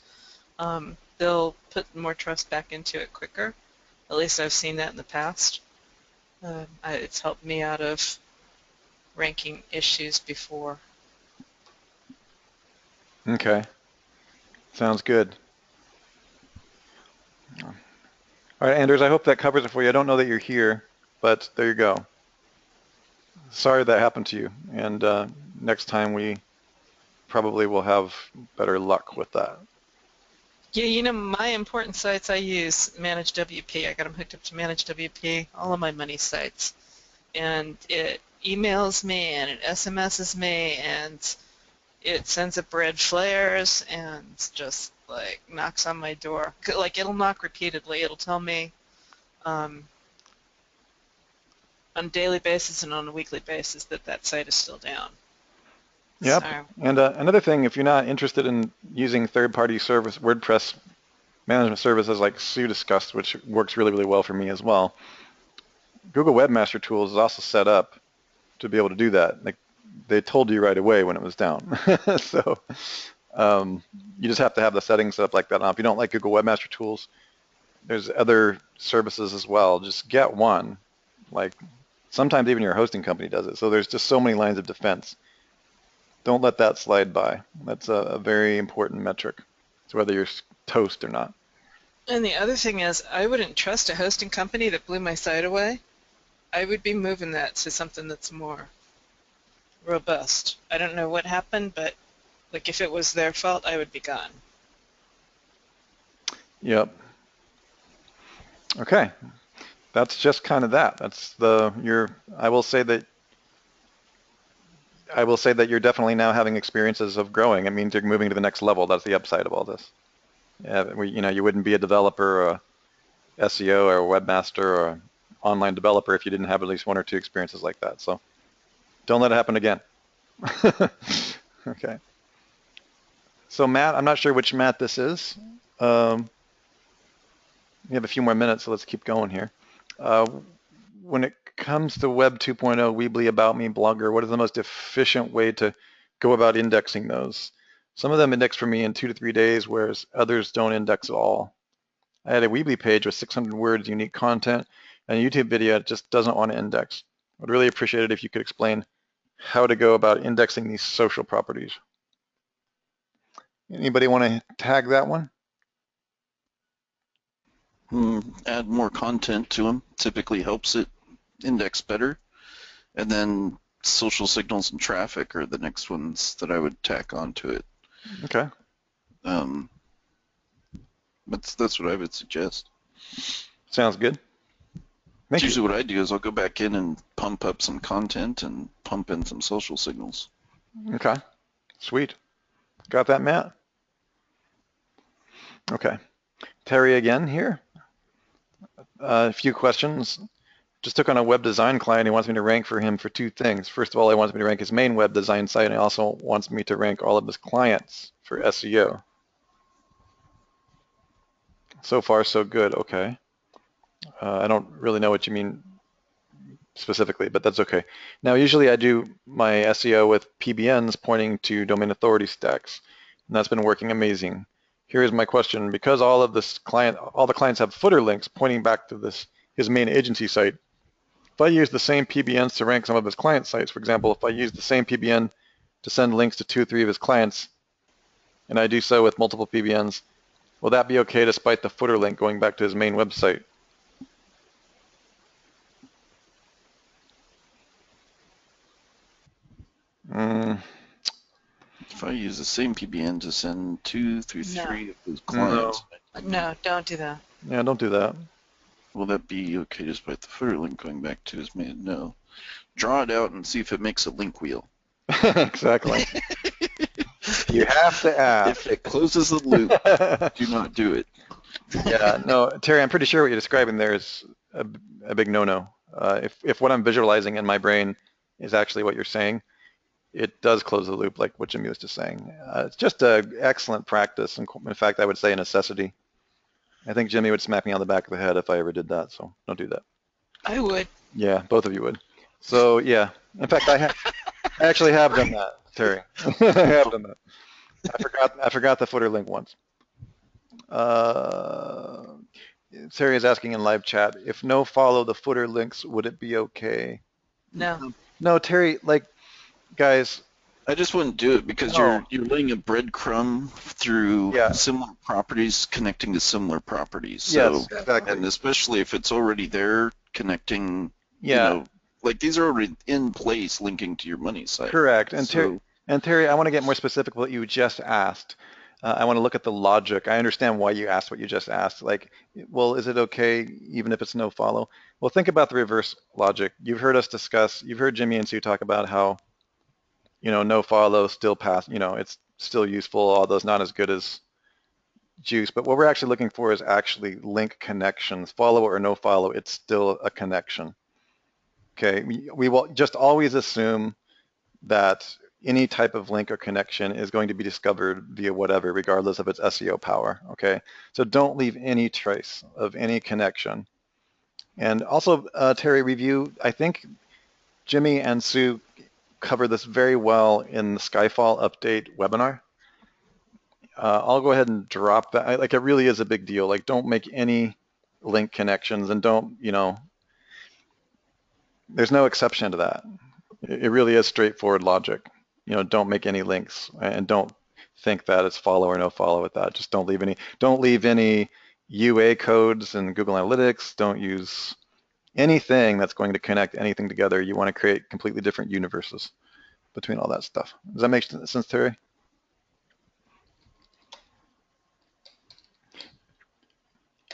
they'll put more trust back into it quicker. At least I've seen that in the past. It's helped me out of ranking issues before. Okay, sounds good. All right, Anders, I hope that covers it for you. I don't know that you're here, but there you go. Sorry that happened to you, and next time we probably will have better luck with that. Yeah, you know, my important sites I use Manage WP. I got them hooked up to Manage WP, all of my money sites. And it emails me and it SMSs me and it sends up red flares and just like knocks on my door. Like it'll knock repeatedly. It'll tell me on a daily basis and on a weekly basis that that site is still down. Yep. So, And another thing, if you're not interested in using third-party service WordPress management services like Sue discussed, which works really, really well for me as well, Google Webmaster Tools is also set up to be able to do that. Like they told you right away when it was down. So you just have to have the settings set up like that. Now, if you don't like Google Webmaster Tools, there's other services as well. Just get one. Like sometimes even your hosting company does it. So there's just so many lines of defense. Don't let that slide by. That's a very important metric. It's whether you're toast or not. and the other thing is, I wouldn't trust a hosting company that blew my site away. I would be moving that to something that's more robust. I don't know what happened, but like if it was their fault, I would be gone. Yep. Okay. That's just kind of that. That's I will say that you're definitely now having experiences of growing. It means you're moving to the next level. That's the upside of all this. Yeah, you wouldn't be a developer or a SEO or a webmaster or an online developer if you didn't have at least one or two experiences like that. So don't let it happen again. Okay. So Matt, I'm not sure which Matt this is. We have a few more minutes, so let's keep going here. When it comes to Web 2.0, Weebly, About Me, Blogger, what is the most efficient way to go about indexing those? Some of them index for me in 2 to 3 days, whereas others don't index at all. I had a Weebly page with 600 words, unique content, and a YouTube video that just doesn't want to index. I'd really appreciate it if you could explain how to go about indexing these social properties. Anybody want to tag that one? Add more content to them typically helps it index better. And then social signals and traffic are the next ones that I would tack onto it. Okay. That's what I would suggest. Sounds good. Usually what I do is I'll go back in and pump up some content and pump in some social signals. Okay. Sweet. Got that, Matt? Okay. Terry again here. A few questions. Just took on a web design client. He wants me to rank for him for two things. First of all, he wants me to rank his main web design site, and he also wants me to rank all of his clients for SEO. So far, so good. Okay. I don't really know what you mean specifically, but that's okay. Now, usually I do my SEO with PBNs pointing to domain authority stacks, and that's been working amazing. Here's my question. Because all the clients have footer links pointing back to his main agency site, if I use the same PBNs to rank some of his client sites, for example, if I use the same PBN to send links to 2 or 3 of his clients, and I do so with multiple PBNs, will that be okay despite the footer link going back to his main website? If I use the same PBN to send 2 through 3 of those No. clients, No, don't do that. Yeah, don't do that. will that be okay despite the footer link going back to his main? No. Draw it out and see if it makes a link wheel. Exactly. You have to ask. If it closes the loop, do not do it. Yeah, no, Terry, I'm pretty sure what you're describing there is a big no-no. If what I'm visualizing in my brain is actually what you're saying, it does close the loop, like what Jimmy was just saying. It's just an excellent practice, and in fact, I would say a necessity. I think Jimmy would smack me on the back of the head if I ever did that, so don't do that. I would. Yeah, both of you would. So yeah, in fact, I actually have done that, Terry. I have done that. I forgot the footer link once. Terry is asking in live chat, if no follow the footer links, would it be okay? No. No, Terry, like, guys, I just wouldn't do it because no. you're laying a breadcrumb through Yeah. similar properties connecting to similar properties. Yes, So, exactly. and especially if it's already there connecting, Yeah, like these are already in place linking to your money site. correct. So, And Terry, I want to get more specific with what you just asked. I want to look at the logic. I understand why you asked what you just asked. Like, well, is it okay even if it's no follow? Well, think about the reverse logic. You've heard Jimmy and Sue talk about how, no follow still pass, it's still useful, although it's not as good as juice. But what we're actually looking for is actually link connections. Follow or no follow, it's still a connection. Okay, we will just always assume that any type of link or connection is going to be discovered via whatever, regardless of its SEO power, okay? So don't leave any trace of any connection. And also, Terry, I think Jimmy and Sue covered this very well in the Skyfall update webinar. I'll go ahead and drop that. Like, it really is a big deal. Like, don't make any link connections, and don't, there's no exception to that. It really is straightforward logic. Don't make any links, and don't think that it's follow or no follow with that. Just don't leave any UA codes in Google Analytics. Don't use anything that's going to connect anything together. You want to create completely different universes between all that stuff. Does that make sense, Terry?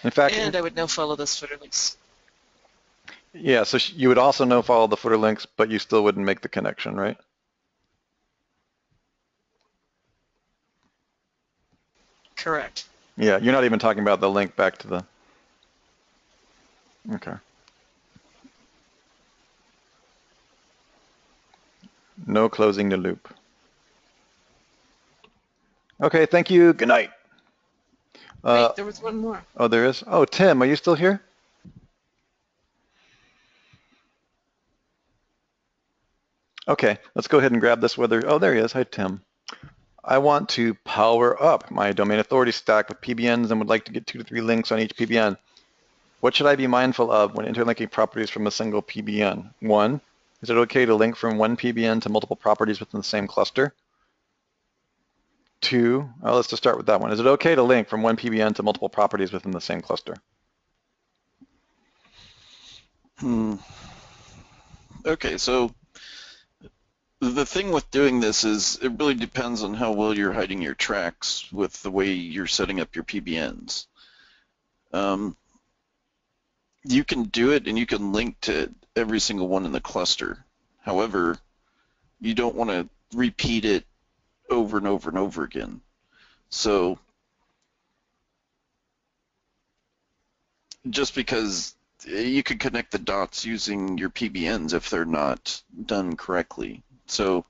In fact, And I would no follow those footer links. yeah, so you would also no follow the footer links, but you still wouldn't make the connection, right? Correct. Yeah, you're not even talking about the link back to the, okay. No closing the loop. Okay, thank you. Good night. Wait, there was one more. Oh, there is? Oh, Tim, are you still here? Okay, let's go ahead and grab this whether, oh, there he is. Hi, Tim. I want to power up my domain authority stack with PBNs and would like to get 2 to 3 links on each PBN. What should I be mindful of when interlinking properties from a single PBN? 1, is it okay to link from one PBN to multiple properties within the same cluster? 2, let's just start with that one. Is it okay to link from one PBN to multiple properties within the same cluster? Okay, so the thing with doing this is it really depends on how well you're hiding your tracks with the way you're setting up your PBNs. You can do it and you can link to every single one in the cluster. However, you don't want to repeat it over and over and over again. So just because you could connect the dots using your PBNs if they're not done correctly. So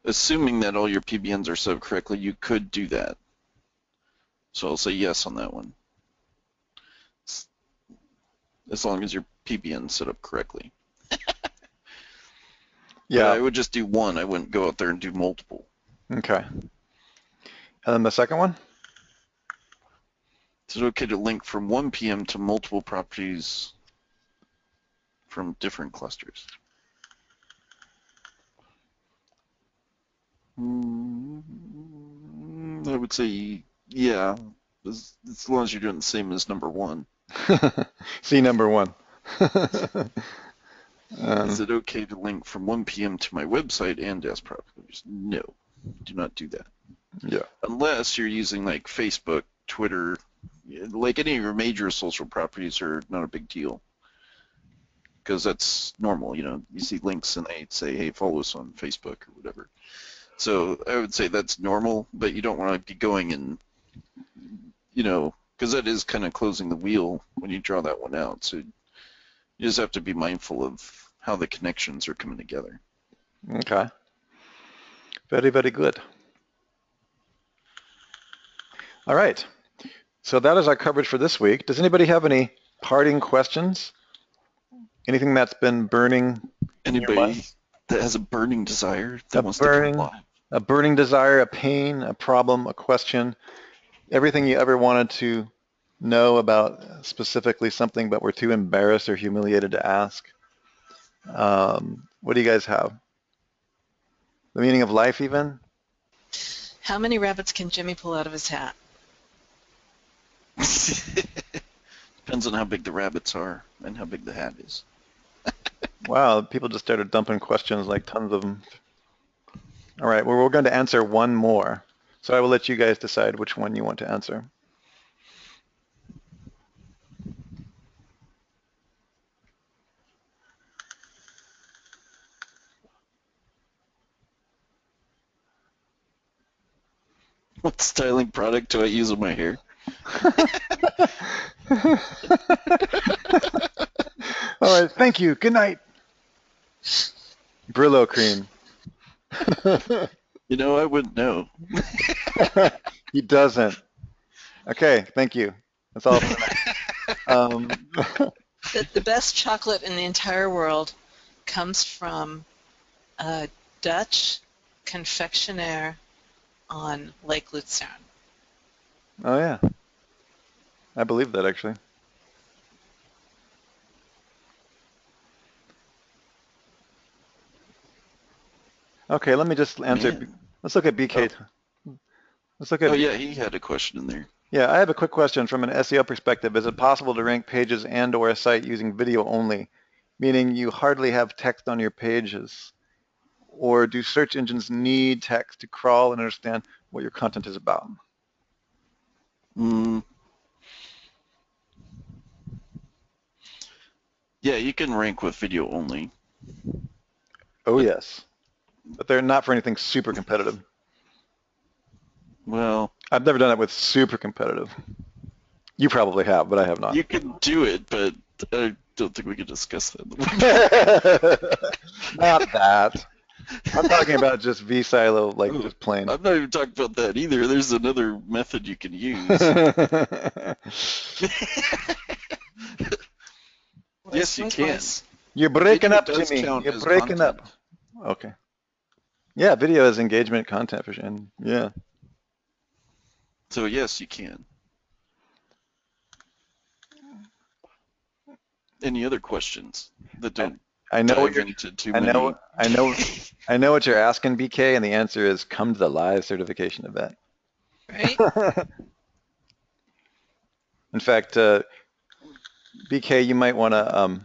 assuming that all your PBNs are set up correctly, you could do that. So I'll say yes on that one. As long as your PBN's set up correctly. Yeah. But I would just do one. I wouldn't go out there and do multiple. Okay. And then the second one? Is it okay to link from one PM to multiple properties from different clusters? I would say yeah, as long as you're doing the same as number one. See number 1. Is it okay to link from 1 PM to my website and as properties? No, do not do that. Yeah. Unless you're using like Facebook, Twitter, like any of your major social properties are not a big deal. Because that's normal, you see links and they say, hey, follow us on Facebook or whatever. So I would say that's normal, but you don't want to be going and, because that is kind of closing the wheel when you draw that one out. So you just have to be mindful of how the connections are coming together. Okay. Very, very good. All right. So that is our coverage for this week. Does anybody have any parting questions? Anything that's been burning in your Anybody life? that has a burning desire that A wants to come burning, live? a burning desire, a pain, a problem, a question, everything you ever wanted to know about specifically something but were too embarrassed or humiliated to ask. What do you guys have? The meaning of life even? How many rabbits can Jimmy pull out of his hat? Depends on how big the rabbits are and how big the hat is. Wow, people just started dumping questions, like tons of them. All right, well, we're going to answer one more. So I will let you guys decide which one you want to answer. What styling product do I use on my hair? All right, thank you. Good night. Brillo cream. You know, I wouldn't know. He doesn't. Okay, thank you. That's all for tonight. The best chocolate in the entire world comes from a Dutch confectioner on Lake Lucerne. Oh, yeah. I believe that, actually. Okay, let me just answer. Man. Let's look at BK. Let's look at. Oh, yeah, he had a question in there. Yeah, I have a quick question from an SEO perspective. Is it possible to rank pages and/or a site using video only, meaning you hardly have text on your pages? Or do search engines need text to crawl and understand what your content is about? Yeah, you can rank with video only. Oh, yes. But they're not for anything super competitive. Well, I've never done it with super competitive. You probably have, but I have not. you can do it, but I don't think we can discuss that. Not that. I'm talking about just vSilo, like just plain. I'm not even talking about that either. There's another method you can use. Yes, you can. You're breaking Video up, does Jimmy. count You're as breaking content. up. Okay. Yeah, video is engagement content for sure. And yeah. So yes, you can. Any other questions that don't I know what dive you're. into too I many? know. I know. I know what you're asking, BK, and the answer is come to the live certification event. Right? In fact, BK, you might want to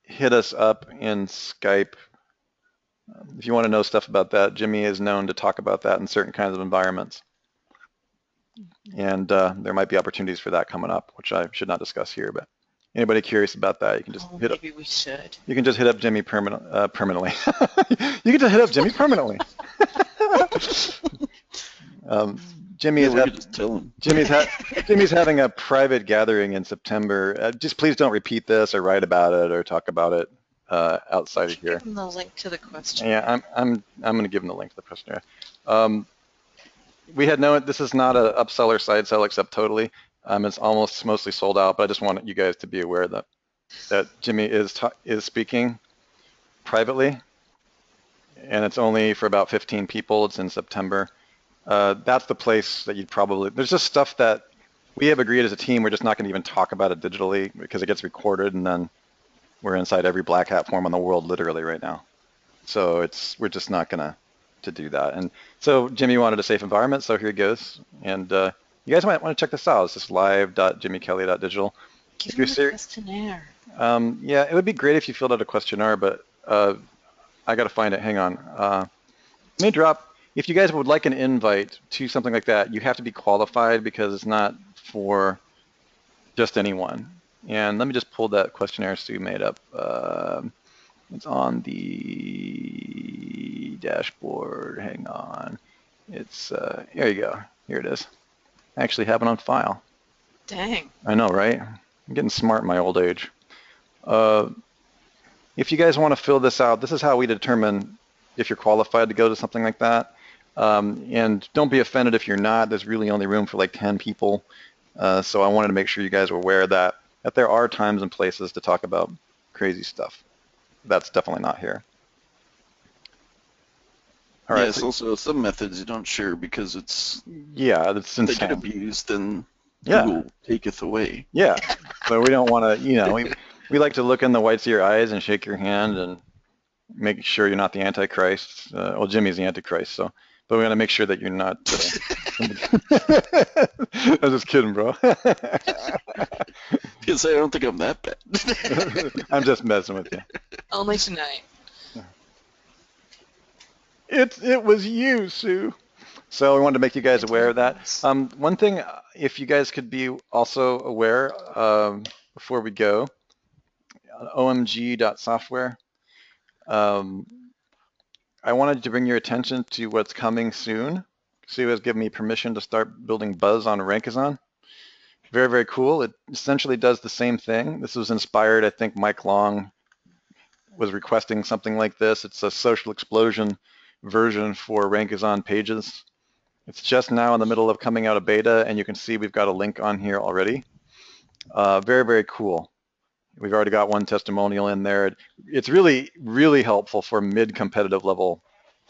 hit us up in Skype if you want to know stuff about that. Jimmy is known to talk about that in certain kinds of environments. And there might be opportunities for that coming up, which I should not discuss here. But anybody curious about that, you can just hit up. Maybe we should. You can just hit up Jimmy permanently. You can just hit up Jimmy permanently. Jimmy Yeah, is we could just tell him. Jimmy's having a private gathering in September. Just please don't repeat this or write about it or talk about it outside of here. Give them the link to the question. Yeah, I'm going to give him the link to the questionnaire. We had known this is not an upsell or side sell except totally. It's almost mostly sold out, but I just want you guys to be aware that Jimmy is speaking privately, and it's only for about 15 people. It's in September. That's the place that you'd probably. There's just stuff that we have agreed as a team. We're just not going to even talk about it digitally because it gets recorded, and then we're inside every black hat forum in the world literally right now. So we're just not going to do that. And so Jimmy wanted a safe environment, so here he goes. And you guys might want to check this out. It's just live.jimmykelley.digital. Give them the questionnaire. Yeah, it would be great if you filled out a questionnaire, but I got to find it. Hang on. Let me drop. If you guys would like an invite to something like that, you have to be qualified because it's not for just anyone. And let me just pull that questionnaire Sue made up. It's on the dashboard. Hang on. It's here you go. Here it is. I actually have it on file. Dang. I know, right? I'm getting smart in my old age. If you guys want to fill this out, this is how we determine if you're qualified to go to something like that. And don't be offended if you're not. There's really only room for like 10 people. So I wanted to make sure you guys were aware of that there are times and places to talk about crazy stuff. That's definitely not here. All right. Yes, also some methods you don't share because it's that's insane. They get abused and Yeah. Google taketh away. Yeah, but we don't want to, we like to look in the whites of your eyes and shake your hand and make sure you're not the Antichrist. Well, Jimmy's the Antichrist, so, but we want to make sure that you're not. I'm just kidding, bro. Because I don't think I'm that bad. I'm just messing with you. Only tonight. It was you, Sue. So we wanted to make you guys aware of that. One thing, if you guys could be also aware before we go, omg.software. I wanted to bring your attention to what's coming soon. Sue has given me permission to start building buzz on Rankazon. Very, very cool. It essentially does the same thing. This was inspired, I think Mike Long was requesting something like this. It's a social explosion version for Rankazon pages. It's just now in the middle of coming out of beta, and you can see we've got a link on here already. Very, very cool. We've already got one testimonial in there. It's really, really helpful for mid-competitive level.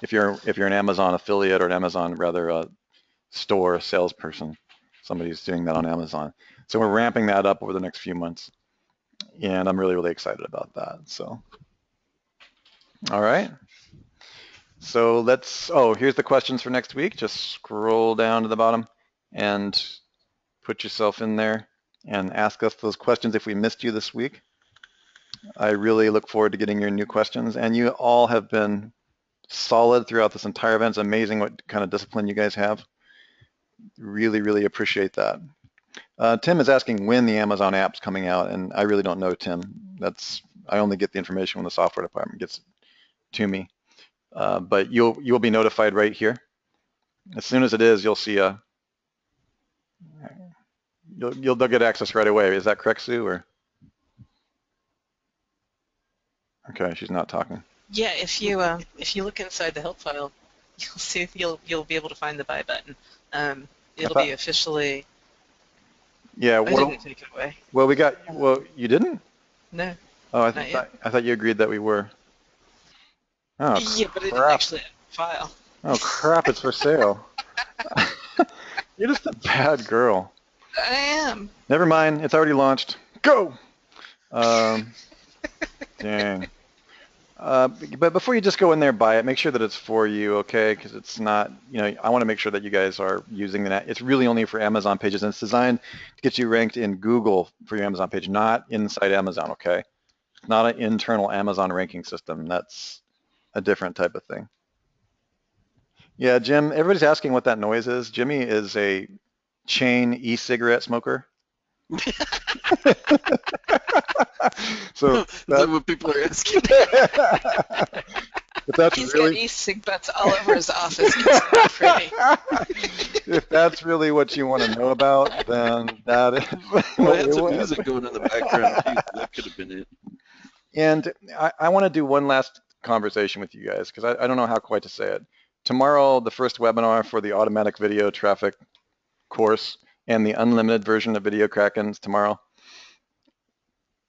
If you're an Amazon affiliate or an Amazon store salesperson, somebody's doing that on Amazon. So we're ramping that up over the next few months, and I'm really, really excited about that. So, all right. So here's the questions for next week. Just scroll down to the bottom and put yourself in there and ask us those questions if we missed you this week. I really look forward to getting your new questions, and you all have been solid throughout this entire event. It's amazing what kind of discipline you guys have. Really, really appreciate that. Tim is asking when the Amazon app's coming out, and I really don't know, Tim. I only get the information when the software department gets it to me. But you'll be notified right here. As soon as it is, you'll see they'll get access right away. Is that correct, Sue? Or okay, she's not talking. Yeah, if you look inside the help file, you'll see you'll be able to find the buy button. It'll be officially. Yeah. I didn't take it away. Well, you didn't? No. Oh, I thought you agreed that we were. Oh, yeah, but it didn't actually have a file. Oh crap! It's for sale. You're just a bad girl. I am. Never mind. It's already launched. Go. Dang. But before you just go in there, buy it. Make sure that it's for you, okay? Because it's not. I want to make sure that you guys are using that. It's really only for Amazon pages, and it's designed to get you ranked in Google for your Amazon page, not inside Amazon, okay? It's not an internal Amazon ranking system. That's a different type of thing. Yeah, Jim, everybody's asking what that noise is. Jimmy is a chain e-cigarette smoker. So is that what people are asking? He's got e-cig butts all over his office. It's not pretty. If that's really what you want to know about, then that is. Well, I had some music going in the background too. That could have been it. And I want to do one last conversation with you guys because I don't know how quite to say it. Tomorrow, the first webinar for the automatic video traffic course and the unlimited version of Video Krakens tomorrow.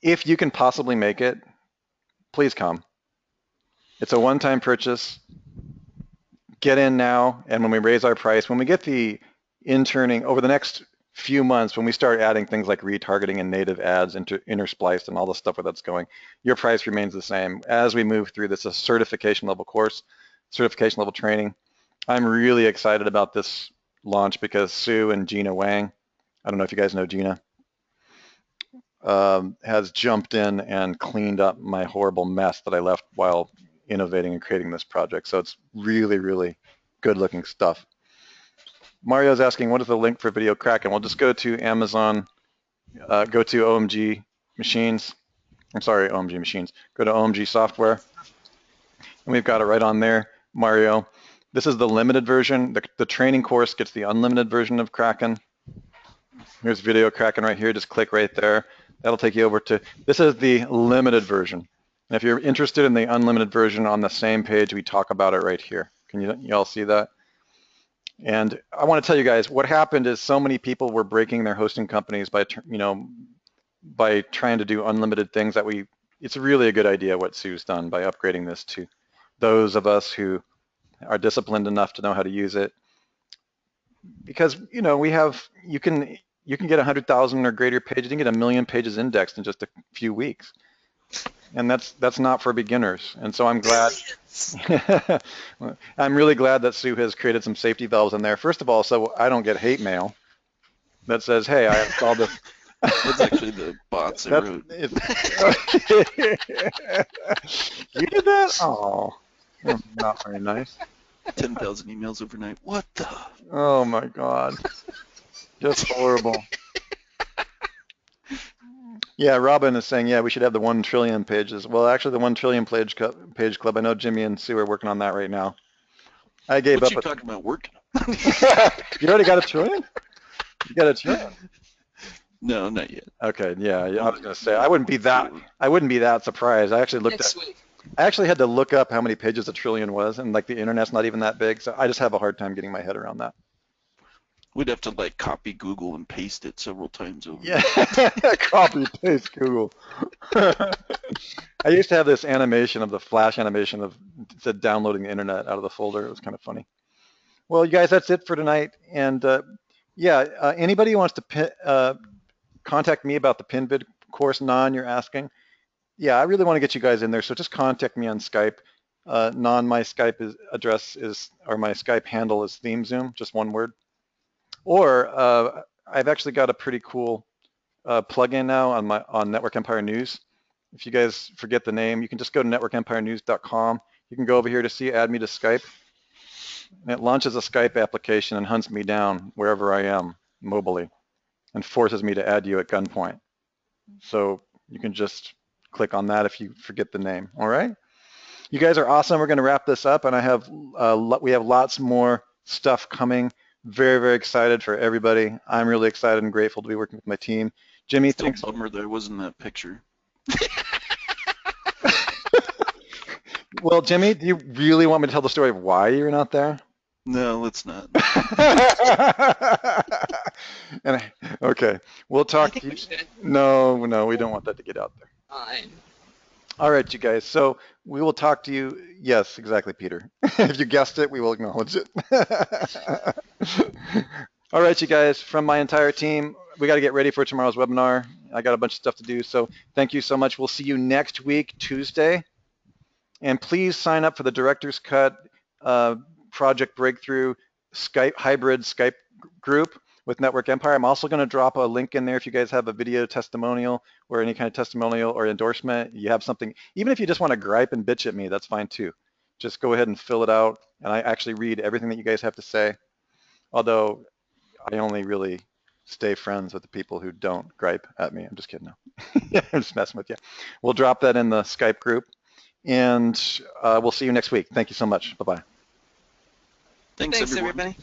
If you can possibly make it, please come. It's a one-time purchase. Get in now, and when we raise our price, when we get the interning over the next few months, when we start adding things like retargeting and native ads interspliced and all the stuff where that's going, your price remains the same. As we move through this, a certification level course, certification level training. I'm really excited about this launch because Sue and Gina Wang, I don't know if you guys know Gina, has jumped in and cleaned up my horrible mess that I left while innovating and creating this project. So it's really, really good looking stuff. Mario's asking, what is the link for Video Kraken? Well, just go to Amazon, go to OMG Machines. I'm sorry, OMG Machines. Go to OMG Software. And we've got it right on there, Mario. This is the limited version. The training course gets the unlimited version of Kraken. Here's Video Kraken right here. Just click right there. That'll take you over to, this is the limited version. And if you're interested in the unlimited version, on the same page, we talk about it right here. Can you all see that? And I want to tell you guys, what happened is so many people were breaking their hosting companies by, by trying to do unlimited things that it's really a good idea what Sue's done by upgrading this to those of us who are disciplined enough to know how to use it. Because, you can get 100,000 or greater pages, you can get 1 million pages indexed in just a few weeks. And that's not for beginners. And so I'm glad, I'm really glad that Sue has created some safety valves in there. First of all, so I don't get hate mail that says, hey, I installed this. That's actually the bots that wrote. You did that? Oh, not very nice. 10,000 emails overnight. What the? Oh my God. Just horrible. Yeah, Robin is saying, yeah, we should have the 1 trillion pages. Well, actually, the 1 trillion page club, I know Jimmy and Sue are working on that right now. I gave what up. What you talking about working? You already got a trillion? You got a trillion? No, not yet. Okay, yeah, I was gonna say I wouldn't be that surprised. I actually I actually had to look up how many pages a trillion was, and like the internet's not even that big, so I just have a hard time getting my head around that. We'd have to like copy Google and paste it several times over. Yeah, copy paste Google. I used to have this animation of the flash animation of downloading the internet out of the folder. It was kind of funny. Well, you guys, that's it for tonight. And anybody who wants to contact me about the PinVid course, you're asking. Yeah, I really want to get you guys in there. So just contact me on Skype. My Skype address is, or my Skype handle is ThemeZoom, just one word. Or I've actually got a pretty cool plugin now on Network Empire News. If you guys forget the name, you can just go to networkempirenews.com. You can go over here to add me to Skype. And it launches a Skype application and hunts me down wherever I am mobilely and forces me to add you at gunpoint. So you can just click on that if you forget the name. All right. You guys are awesome. We're going to wrap this up, and we have lots more stuff coming. Very, very excited for everybody. I'm really excited and grateful to be working with my team. Jimmy, thanks. Still bummer there wasn't that picture. Well, Jimmy, do you really want me to tell the story of why you're not there? No, let's not. Okay, we'll talk. I think we should. No, we don't want that to get out there. Fine. All right, you guys. So we will talk to you. Yes, exactly, Peter. If you guessed it, we will acknowledge it. All right, you guys. From my entire team, we got to get ready for tomorrow's webinar. I got a bunch of stuff to do. So thank you so much. We'll see you next week, Tuesday. And please sign up for the Director's Cut Project Breakthrough hybrid Skype group with Network Empire. I'm also going to drop a link in there if you guys have a video testimonial or any kind of testimonial or endorsement. You have something, even if you just want to gripe and bitch at me, that's fine too. Just go ahead and fill it out, and I actually read everything that you guys have to say. Although I only really stay friends with the people who don't gripe at me. I'm just kidding. No. I'm just messing with you. We'll drop that in the Skype group, and we'll see you next week. Thank you so much. Bye-bye. Thanks everyone. Everybody.